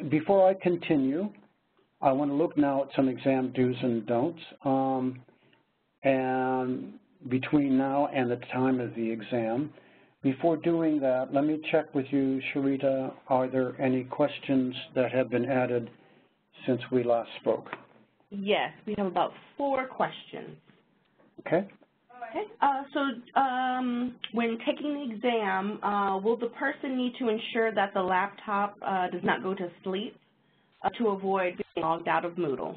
before I continue, I want to look now at some exam do's and don'ts. And between now and the time of the exam. Before doing that, let me check with you, Sharita, are there any questions that have been added since we last spoke? Yes, we have about 4 questions. Okay. Okay. When taking the exam, will the person need to ensure that the laptop does not go to sleep to avoid being logged out of Moodle?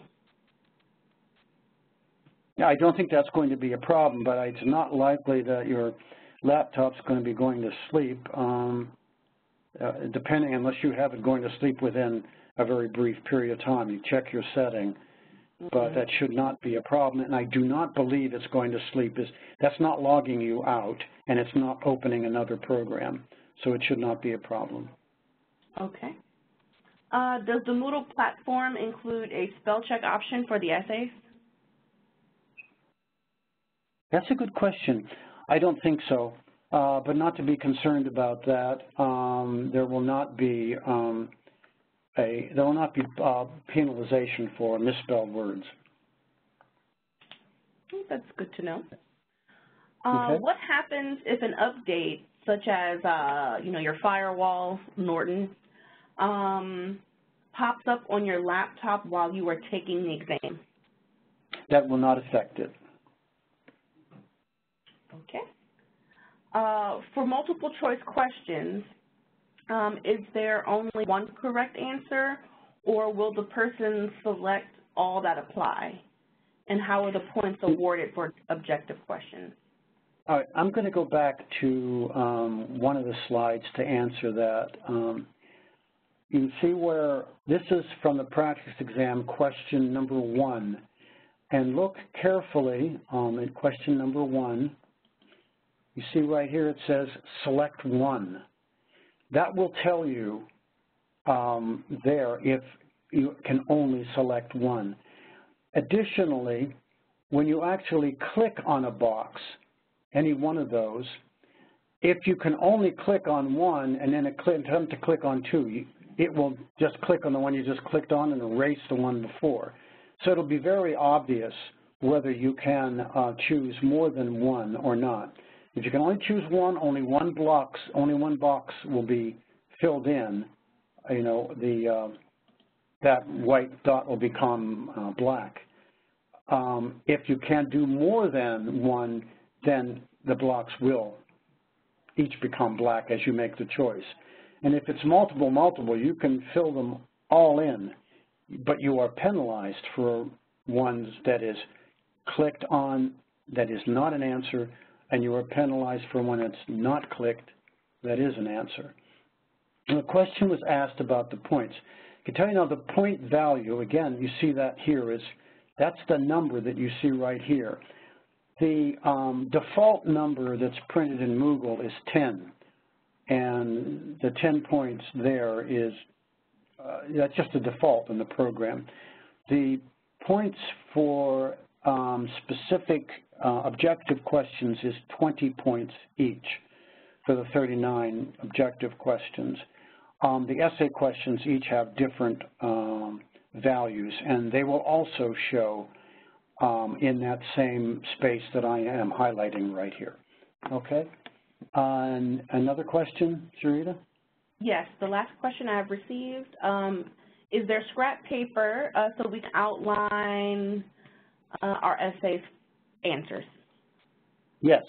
Yeah, I don't think that's going to be a problem, but it's not likely that your laptop's going to be going to sleep, depending, unless you have it going to sleep within a very brief period of time. You check your setting, but that should not be a problem, and I do not believe it's going to sleep. That's not logging you out, and it's not opening another program, so it should not be a problem. Okay. Does the Moodle platform include a spell check option for the essays? That's a good question. I don't think so, but not to be concerned about that. There will not be penalization for misspelled words. That's good to know. Okay. What happens if an update, such as your firewall, Norton, pops up on your laptop while you are taking the exam? That will not affect it. Okay. For multiple choice questions, is there only one correct answer, or will the person select all that apply? And how are the points awarded for objective questions? All right, I'm going to go back to one of the slides to answer that. You can see where this is from the practice exam, question number 1. And look carefully at question number 1. You see right here it says select 1. That will tell you there if you can only select 1. Additionally, when you actually click on a box, any one of those, if you can only click on one and then attempt to click on 2, it will just click on the one you just clicked on and erase the one before. So it'll be very obvious whether you can choose more than one or not. If you can only choose one, only one box will be filled in. That white dot will become black. If you can't do more than one, then the blocks will each become black as you make the choice. And if it's multiple, you can fill them all in, but you are penalized for ones that is clicked on that is not an answer, and you are penalized for one that's not clicked that is an answer. And the question was asked about the points. I can tell you now the point value, again, you see that here, that's the number that you see right here. The default number that's printed in Moodle is 10, and the 10 points there is, that's just a default in the program. The points for specific objective questions is 20 points each for the 39 objective questions. The essay questions each have different values, and they will also show in that same space that I am highlighting right here. Okay? Another question, Sharita? Yes, the last question I have received is there scrap paper so we can outline our essay answers? Yes.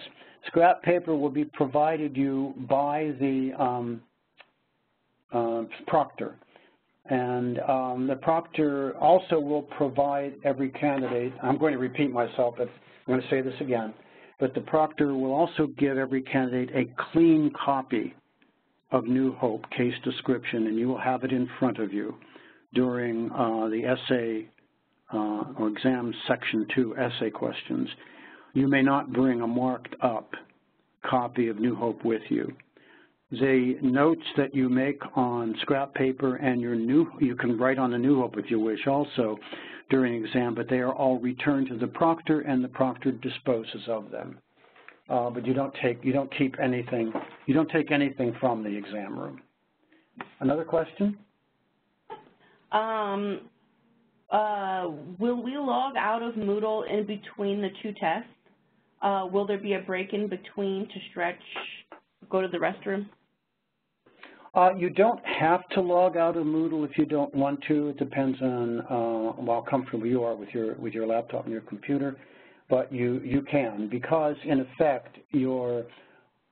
Scrap paper will be provided you by the proctor. And the proctor also will provide every candidate, I'm going to repeat myself, but I'm going to say this again, but the proctor will also give every candidate a clean copy of New Hope case description, and you will have it in front of you during the essay or exam section 2 essay questions. You may not bring a marked up copy of New Hope with you. The notes that you make on scrap paper and you can write on the New Hope if you wish also during exam, but they are all returned to the proctor and the proctor disposes of them. But you don't keep anything, you don't take anything from the exam room. Another question? Will we log out of Moodle in between the two tests? Will there be a break in between to stretch, go to the restroom? You don't have to log out of Moodle if you don't want to. It depends on how comfortable you are with your laptop and your computer, but you can, because in effect you're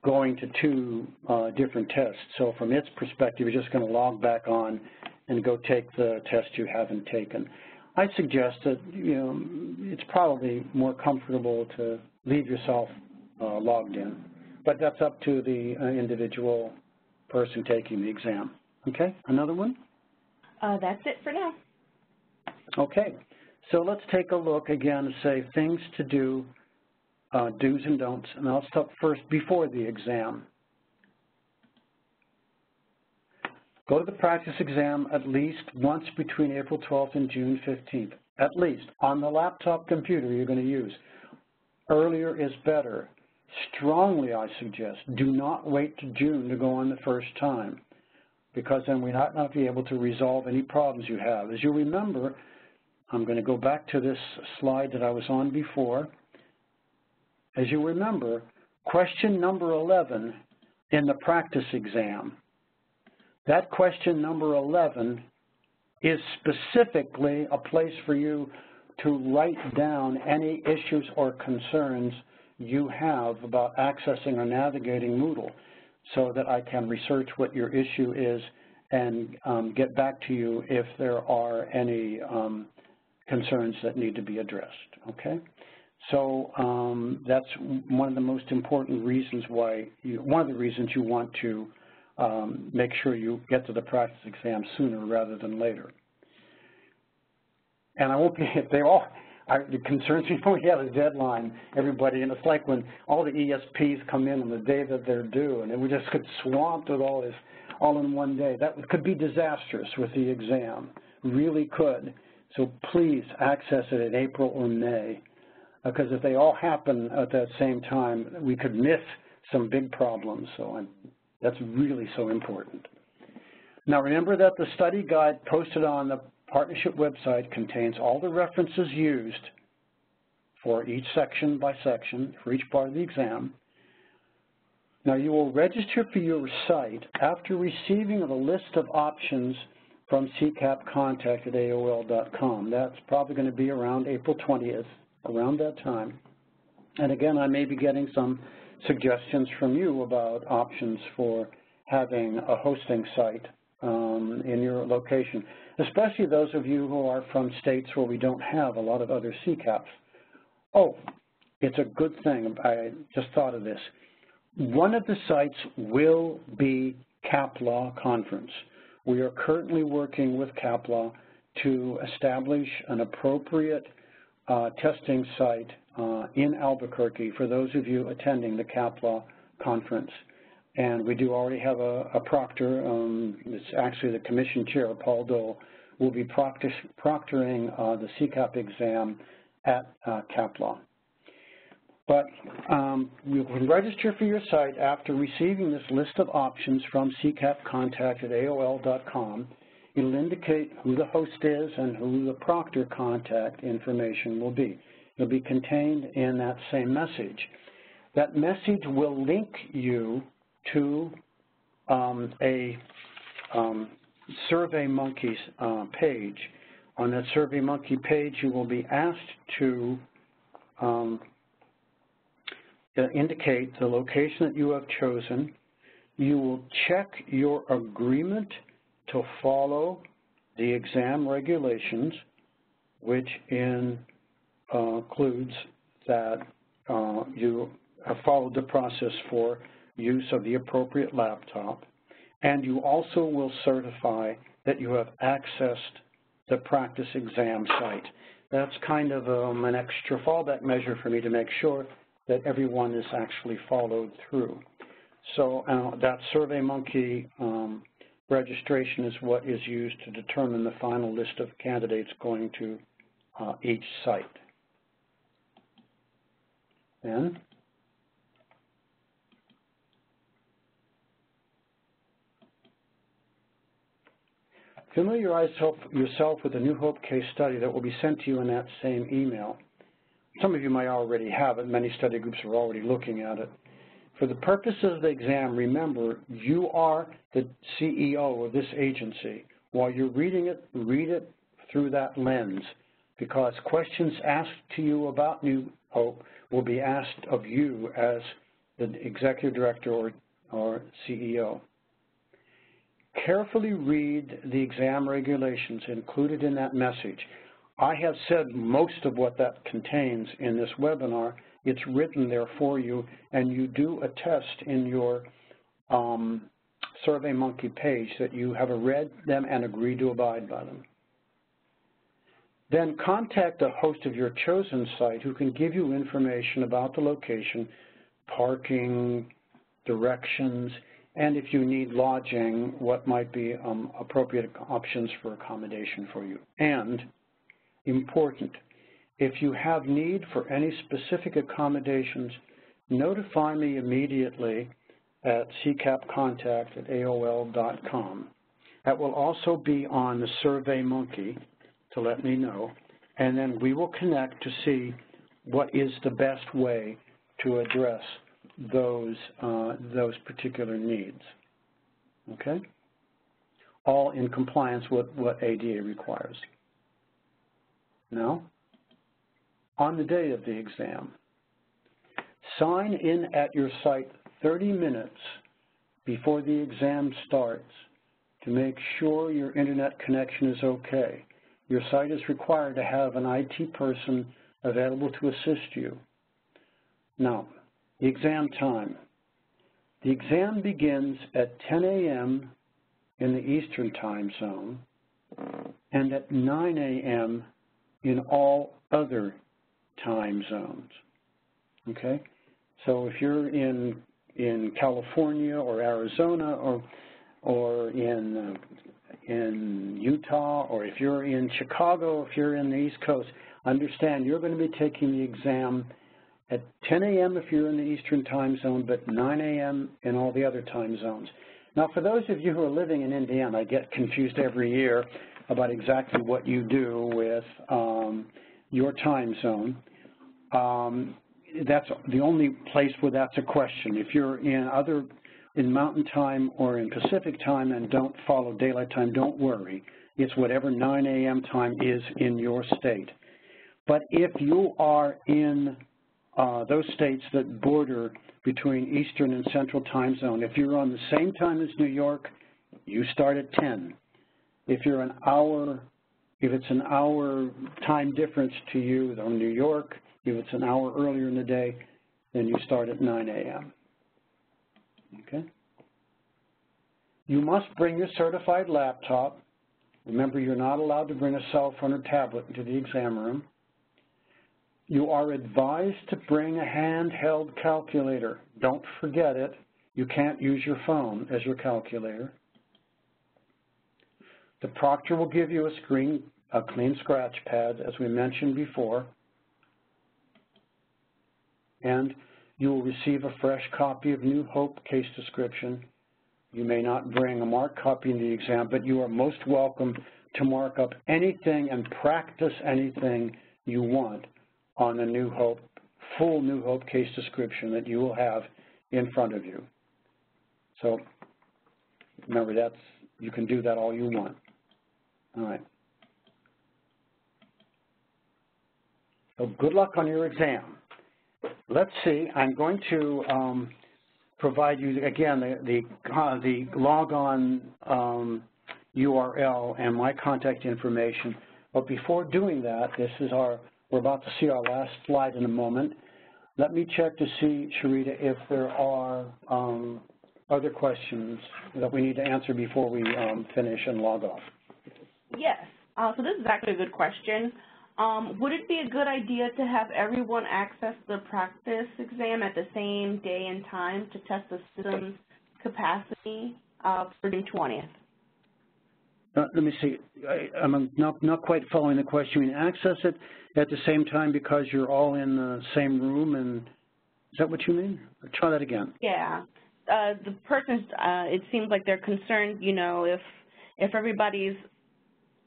going to two different tests. So from its perspective, you're just going to log back on and go take the test you haven't taken. I suggest that it's probably more comfortable to leave yourself logged in, but that's up to the individual person taking the exam. Okay, another one? That's it for now. Okay, so let's take a look again and say things to do, do's and don'ts, and I'll start first before the exam. Go to the practice exam at least once between April 12th and June 15th, at least, on the laptop computer you're going to use. Earlier is better. Strongly, I suggest, do not wait to June to go on the first time, because then we might not be able to resolve any problems you have. As you remember, I'm going to go back to this slide that I was on before. As you remember, question number 11 in the practice exam, that question number 11 is specifically a place for you to write down any issues or concerns you have about accessing or navigating Moodle, so that I can research what your issue is and get back to you if there are any concerns that need to be addressed, okay? So that's one of the most important reasons why, one of the reasons you want to make sure you get to the practice exam sooner rather than later. And I won't be, if they all, the concerns, we have a deadline, everybody, and it's like when all the ESPs come in on the day that they're due, and we just get swamped with all this all in one day. That could be disastrous with the exam, really could. So please access it in April or May, because if they all happen at that same time, we could miss some big problems. So that's really so important. Now remember that the study guide posted on the partnership website contains all the references used for each section by section, for each part of the exam. Now you will register for your site after receiving the list of options from ccapcontact@aol.com. That's probably going to be around April 20th, around that time. And again, I may be getting some suggestions from you about options for having a hosting site in your location, especially those of you who are from states where we don't have a lot of other CCAPs. Oh, it's a good thing, I just thought of this. One of the sites will be CAP-Law Conference. We are currently working with CAP-Law to establish an appropriate testing site in Albuquerque for those of you attending the CAP-Law Conference. And we do already have a proctor. It's actually the commission chair, Paul Dole, will be proctoring the CCAP exam at CAP-Law. But you can register for your site after receiving this list of options from ccapcontact@aol.com. It'll indicate who the host is and who the proctor contact information will be. It'll be contained in that same message. That message will link you to a SurveyMonkey's page. On that SurveyMonkey page, you will be asked to indicate the location that you have chosen. You will check your agreement to follow the exam regulations, which includes that you have followed the process for use of the appropriate laptop, and you also will certify that you have accessed the practice exam site. That's kind of an extra fallback measure for me to make sure that everyone is actually followed through. So that SurveyMonkey registration is what is used to determine the final list of candidates going to each site. Then, familiarize yourself with the New Hope case study that will be sent to you in that same email. Some of you might already have it. Many study groups are already looking at it. For the purposes of the exam, remember, you are the CEO of this agency. While you're reading it, read it through that lens, because questions asked to you about New Hope will be asked of you as the executive director or CEO. Carefully read the exam regulations included in that message. I have said most of what that contains in this webinar. It's written there for you, and you do attest in your SurveyMonkey page that you have read them and agreed to abide by them. Then contact the host of your chosen site who can give you information about the location, parking, directions, and if you need lodging, what might be appropriate options for accommodation for you. And, important, if you have need for any specific accommodations, notify me immediately at ccapcontact@aol.com. That will also be on the SurveyMonkey to let me know, and then we will connect to see what is the best way to address those particular needs. Okay? All in compliance with what ADA requires. Now, on the day of the exam, sign in at your site 30 minutes before the exam starts to make sure your internet connection is okay. Your site is required to have an IT person available to assist you. Now, the exam time. The exam begins at 10 a.m. in the Eastern time zone and at 9 a.m. in all other time zones. Okay? So if you're in California or Arizona or in Utah, or if you're in Chicago, if you're in the East Coast, understand you're going to be taking the exam at 10 a.m. if you're in the Eastern time zone, but 9 a.m. in all the other time zones. Now, for those of you who are living in Indiana, I get confused every year about exactly what you do with your time zone. That's the only place where that's a question. If you're in Mountain Time or in Pacific Time and don't follow Daylight Time, don't worry. It's whatever 9 a.m. time is in your state. But if you are in those states that border between Eastern and Central Time Zone, if you're on the same time as New York, you start at 10. If it's an hour time difference to you from New York, if it's an hour earlier in the day, then you start at 9 a.m. Okay? You must bring your certified laptop. Remember, you're not allowed to bring a cell phone or tablet into the exam room. You are advised to bring a handheld calculator. Don't forget it. You can't use your phone as your calculator. The proctor will give you a clean scratch pad, as we mentioned before, and you will receive a fresh copy of New Hope case description. You may not bring a marked copy in the exam, but you are most welcome to mark up anything and practice anything you want on the full New Hope case description that you will have in front of you. So remember, you can do that all you want. All right. So good luck on your exam. Let's see. I'm going to provide you, again, the log-on URL and my contact information. But before doing that, we're about to see our last slide in a moment. Let me check to see, Sharita, if there are other questions that we need to answer before we finish and log off. Yes. So this is actually a good question. Would it be a good idea to have everyone access the practice exam at the same day and time to test the system's capacity for June 20th? Let me see. I'm not quite following the question. You mean access it at the same time because you're all in the same room, and is that what you mean? Try that again. Yeah. The person's, it seems like they're concerned, you know, if everybody's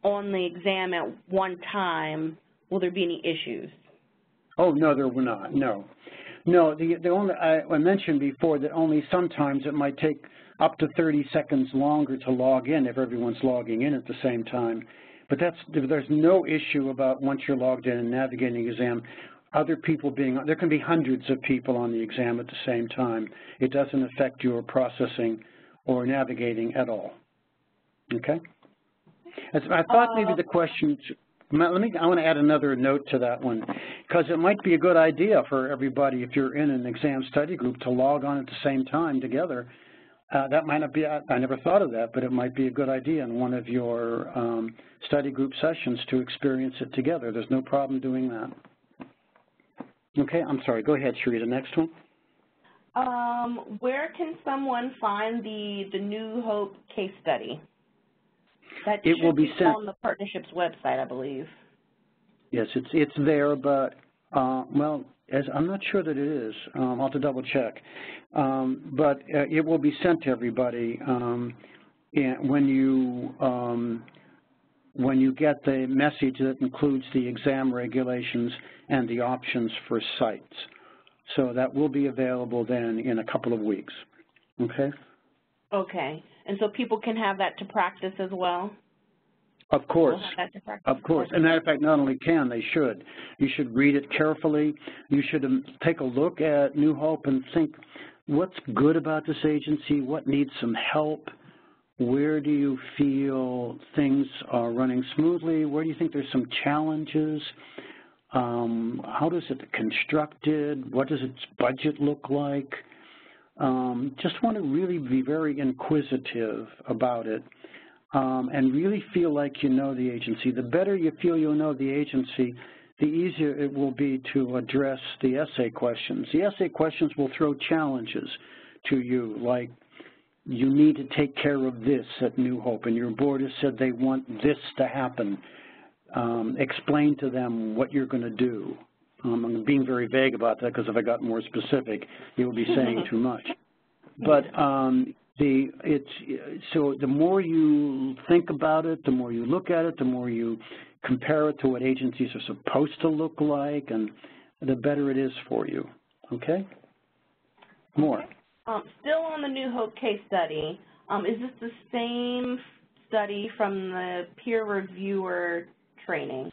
on the exam at one time, will there be any issues? Oh, no, there will not. No. No, the only, I mentioned before that only sometimes it might take up to 30 seconds longer to log in if everyone's logging in at the same time. But there's no issue about once you're logged in and navigating the exam, other people there can be hundreds of people on the exam at the same time. It doesn't affect your processing or navigating at all. Okay? I thought maybe the question, I want to add another note to that one, because it might be a good idea for everybody, if you're in an exam study group, to log on at the same time together. That might not be, I never thought of that, but it might be a good idea in one of your study group sessions to experience it together. There's no problem doing that. Okay, I'm sorry. Go ahead, Sharita. Next one. Where can someone find the New Hope case study? That it will be sent on the partnership's website, I believe. Yes, it's there, but well, I'm not sure that it is. I'll have to double check. But it will be sent to everybody when you get the message that includes the exam regulations and the options for sites. So that will be available then in a couple of weeks. Okay? Okay. And so people can have that to practice as well? Of course. Of course. As a matter of fact, not only can, they should. You should read it carefully. You should take a look at New Hope and think, what's good about this agency? What needs some help? Where do you feel things are running smoothly? Where do you think there's some challenges? How does it constructed? What does its budget look like? Just want to really be very inquisitive about it and really feel like you know the agency. The better you feel you know the agency, the easier it will be to address the essay questions. The essay questions will throw challenges to you, like you need to take care of this at New Hope, and your board has said they want this to happen. Explain to them what you're going to do. I'm being very vague about that because if I got more specific, it would be saying too much. But so the more you think about it, the more you look at it, the more you compare it to what agencies are supposed to look like, and the better it is for you. Okay? More. Still on the New Hope case study, is this the same study from the peer reviewer training,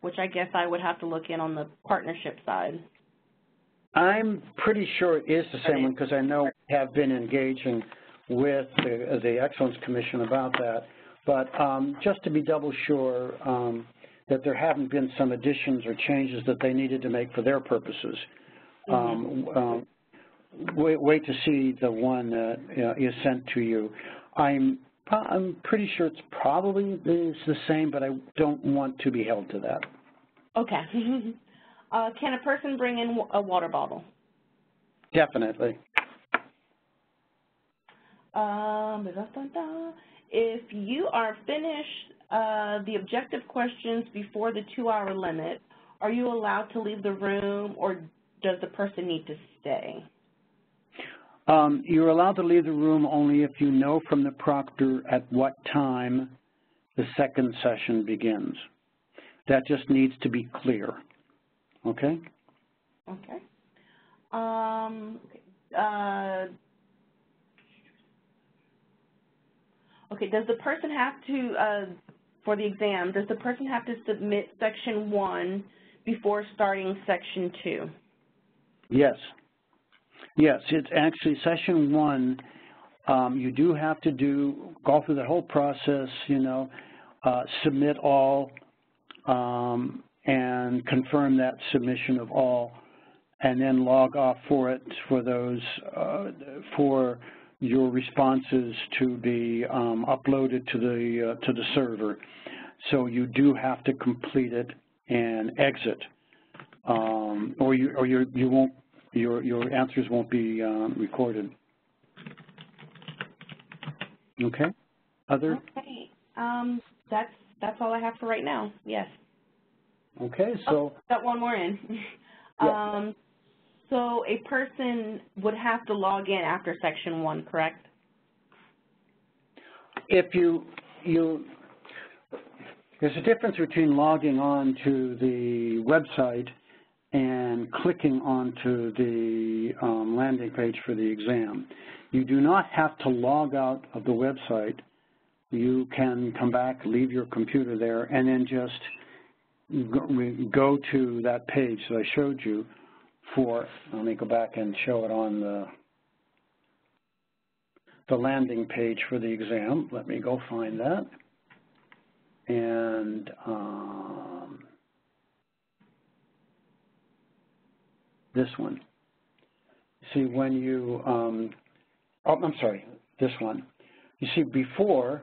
which I guess I would have to look in on the partnership side? I'm pretty sure it is the same one because I know we have been engaging with the Excellence Commission about that. But just to be double sure that there haven't been some additions or changes that they needed to make for their purposes, wait to see the one that is sent to you. I'm pretty sure it's probably the same, but I don't want to be held to that. Okay. Can a person bring in a water bottle? Definitely. If you are finished the objective questions before the 2-hour limit, are you allowed to leave the room, or does the person need to stay? You're allowed to leave the room only if you know from the proctor at what time the second session begins. That just needs to be clear. Okay? Okay. Okay, does the person have to, for the exam, does the person have to submit Section 1 before starting Section 2? Yes. Yes, it's actually Session 1. You do have to go through the whole process, you know, submit all and confirm that submission of all, and then log off for it for those, for your responses to be uploaded to the server. So you do have to complete it and exit, or you won't, your answers won't be recorded. Okay. Other? Okay. That's all I have for right now. Yes. Okay. So got one more in. Yeah. So a person would have to log in after Section 1, correct? If there's a difference between logging on to the website and clicking onto the landing page for the exam. You do not have to log out of the website. You can come back, leave your computer there, and then just go to that page that I showed you for, let me go back and show it on the landing page for the exam. Let me go find that. And this one. See, when you, oh, I'm sorry, this one. You see, before,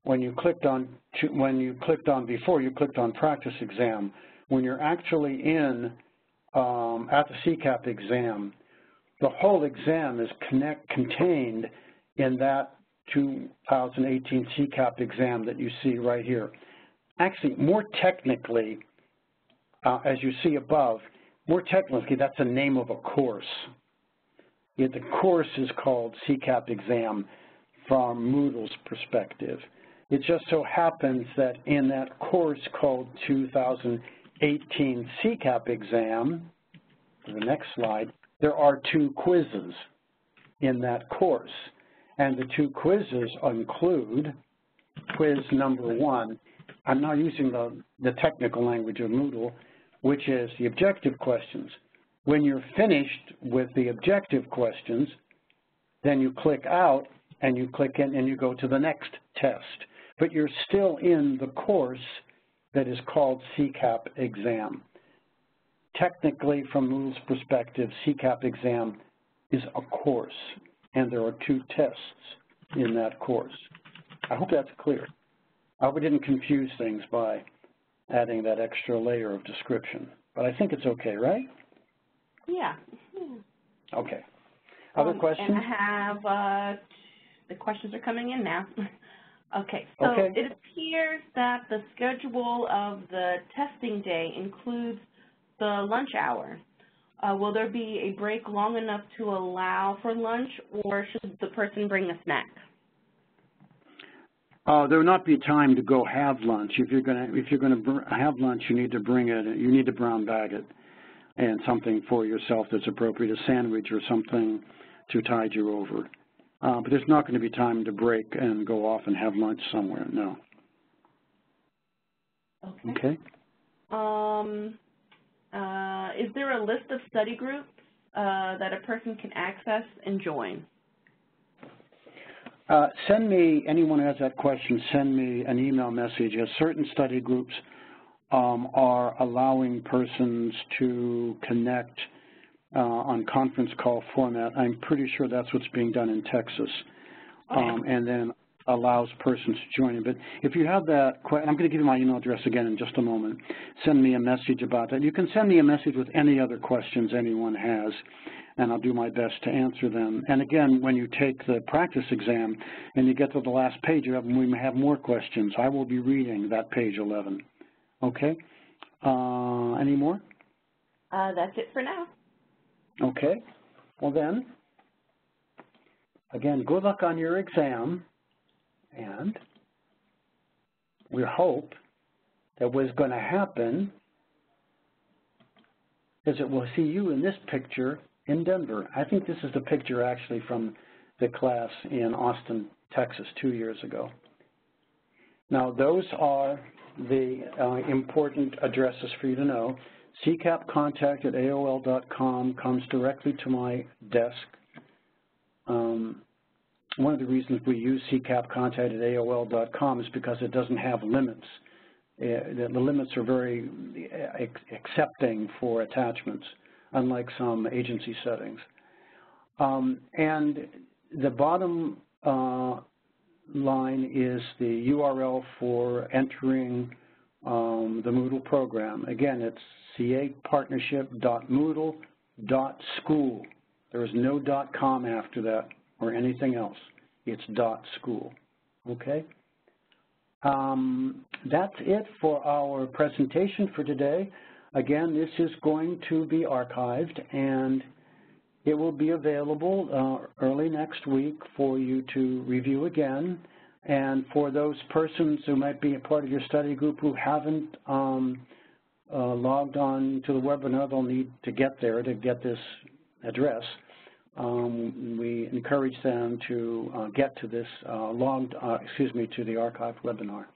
when you clicked on before, you clicked on practice exam. When you're actually in at the CCAP exam, the whole exam is contained in that 2018 CCAP exam that you see right here. Actually, more technically, as you see above, more technically, that's the name of a course. The course is called CCAP exam from Moodle's perspective. It just so happens that in that course called 2018 CCAP exam, the next slide, there are 2 quizzes in that course. And the 2 quizzes include quiz number 1. I'm now using the technical language of Moodle, which is the objective questions. When you're finished with the objective questions, then you click out and you click in and you go to the next test. But you're still in the course that is called CCAP exam. Technically, from Moodle's perspective, CCAP exam is a course, and there are 2 tests in that course. I hope that's clear. I hope we didn't confuse things by adding that extra layer of description. But I think it's okay, right? Yeah. Okay. Other questions? And I have, the questions are coming in now. Okay, so okay. It appears that the schedule of the testing day includes the lunch hour. Will there be a break long enough to allow for lunch, or should the person bring a snack? There will not be time to go have lunch. If you're going to have lunch, you need to bring it. You need to brown bag it, and something for yourself that's appropriate, a sandwich or something to tide you over. But there's not going to be time to break and go off and have lunch somewhere. No. Okay. Okay. Is there a list of study groups that a person can access and join? Send me, anyone who has that question, send me an email message. As certain study groups are allowing persons to connect on conference call format. I'm pretty sure that's what's being done in Texas. Okay. And then allows persons to join in. But if you have that, I'm going to give you my email address again in just a moment. Send me a message about that. You can send me a message with any other questions anyone has, and I'll do my best to answer them. And again, when you take the practice exam and you get to the last page, we may have more questions. I will be reading that page 11. Okay? Any more? That's it for now. Okay. Well then, again, good luck on your exam. And we hope that what's going to happen is that we'll see you in this picture in Denver. I think this is the picture actually from the class in Austin, Texas 2 years ago. Now, those are the important addresses for you to know. CCAPcontact@AOL.com comes directly to my desk. One of the reasons we use CCAPcontact@AOL.com is because it doesn't have limits. The limits are very accepting for attachments, unlike some agency settings. And the bottom line is the URL for entering the Moodle program. Again, it's capartnership.moodle.school. There is no .com after that or anything else. It's .school. Okay? That's it for our presentation for today. Again, this is going to be archived, and it will be available early next week for you to review again. And for those persons who might be a part of your study group who haven't logged on to the webinar, they'll need to get there to get this address. We encourage them to get to this to the archived webinar.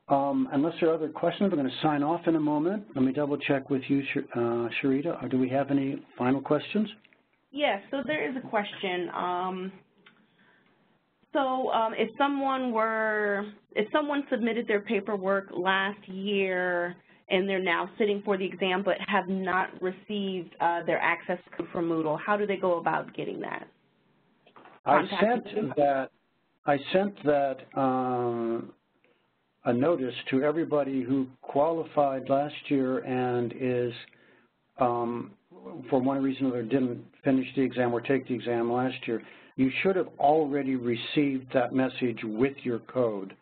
Unless there are other questions, we're going to sign off in a moment. Let me double check with you, Sharita. Do we have any final questions? Yes, so there is a question. If someone submitted their paperwork last year and they're now sitting for the exam but have not received their access code from Moodle, how do they go about getting that? I sent that a notice to everybody who qualified last year and is, for one reason or another, didn't finish the exam or take the exam last year. You should have already received that message with your code.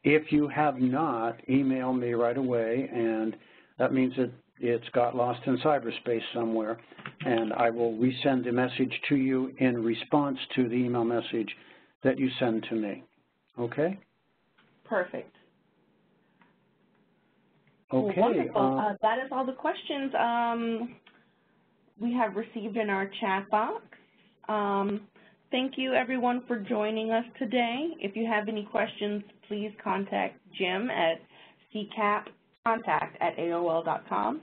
If you have not, email me right away, and that means that it's got lost in cyberspace somewhere, and I will resend the message to you in response to the email message that you send to me. Okay? Perfect. Okay. Well, wonderful. That is all the questions we have received in our chat box. Thank you, everyone, for joining us today. If you have any questions, please contact Jim at CCAPcontact@AOL.com.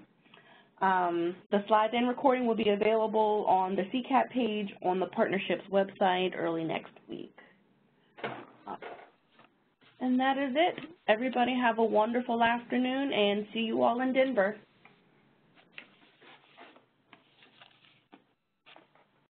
The slides and recording will be available on the CCAP page on the partnership's website early next week. And that is it. Everybody have a wonderful afternoon, and see you all in Denver.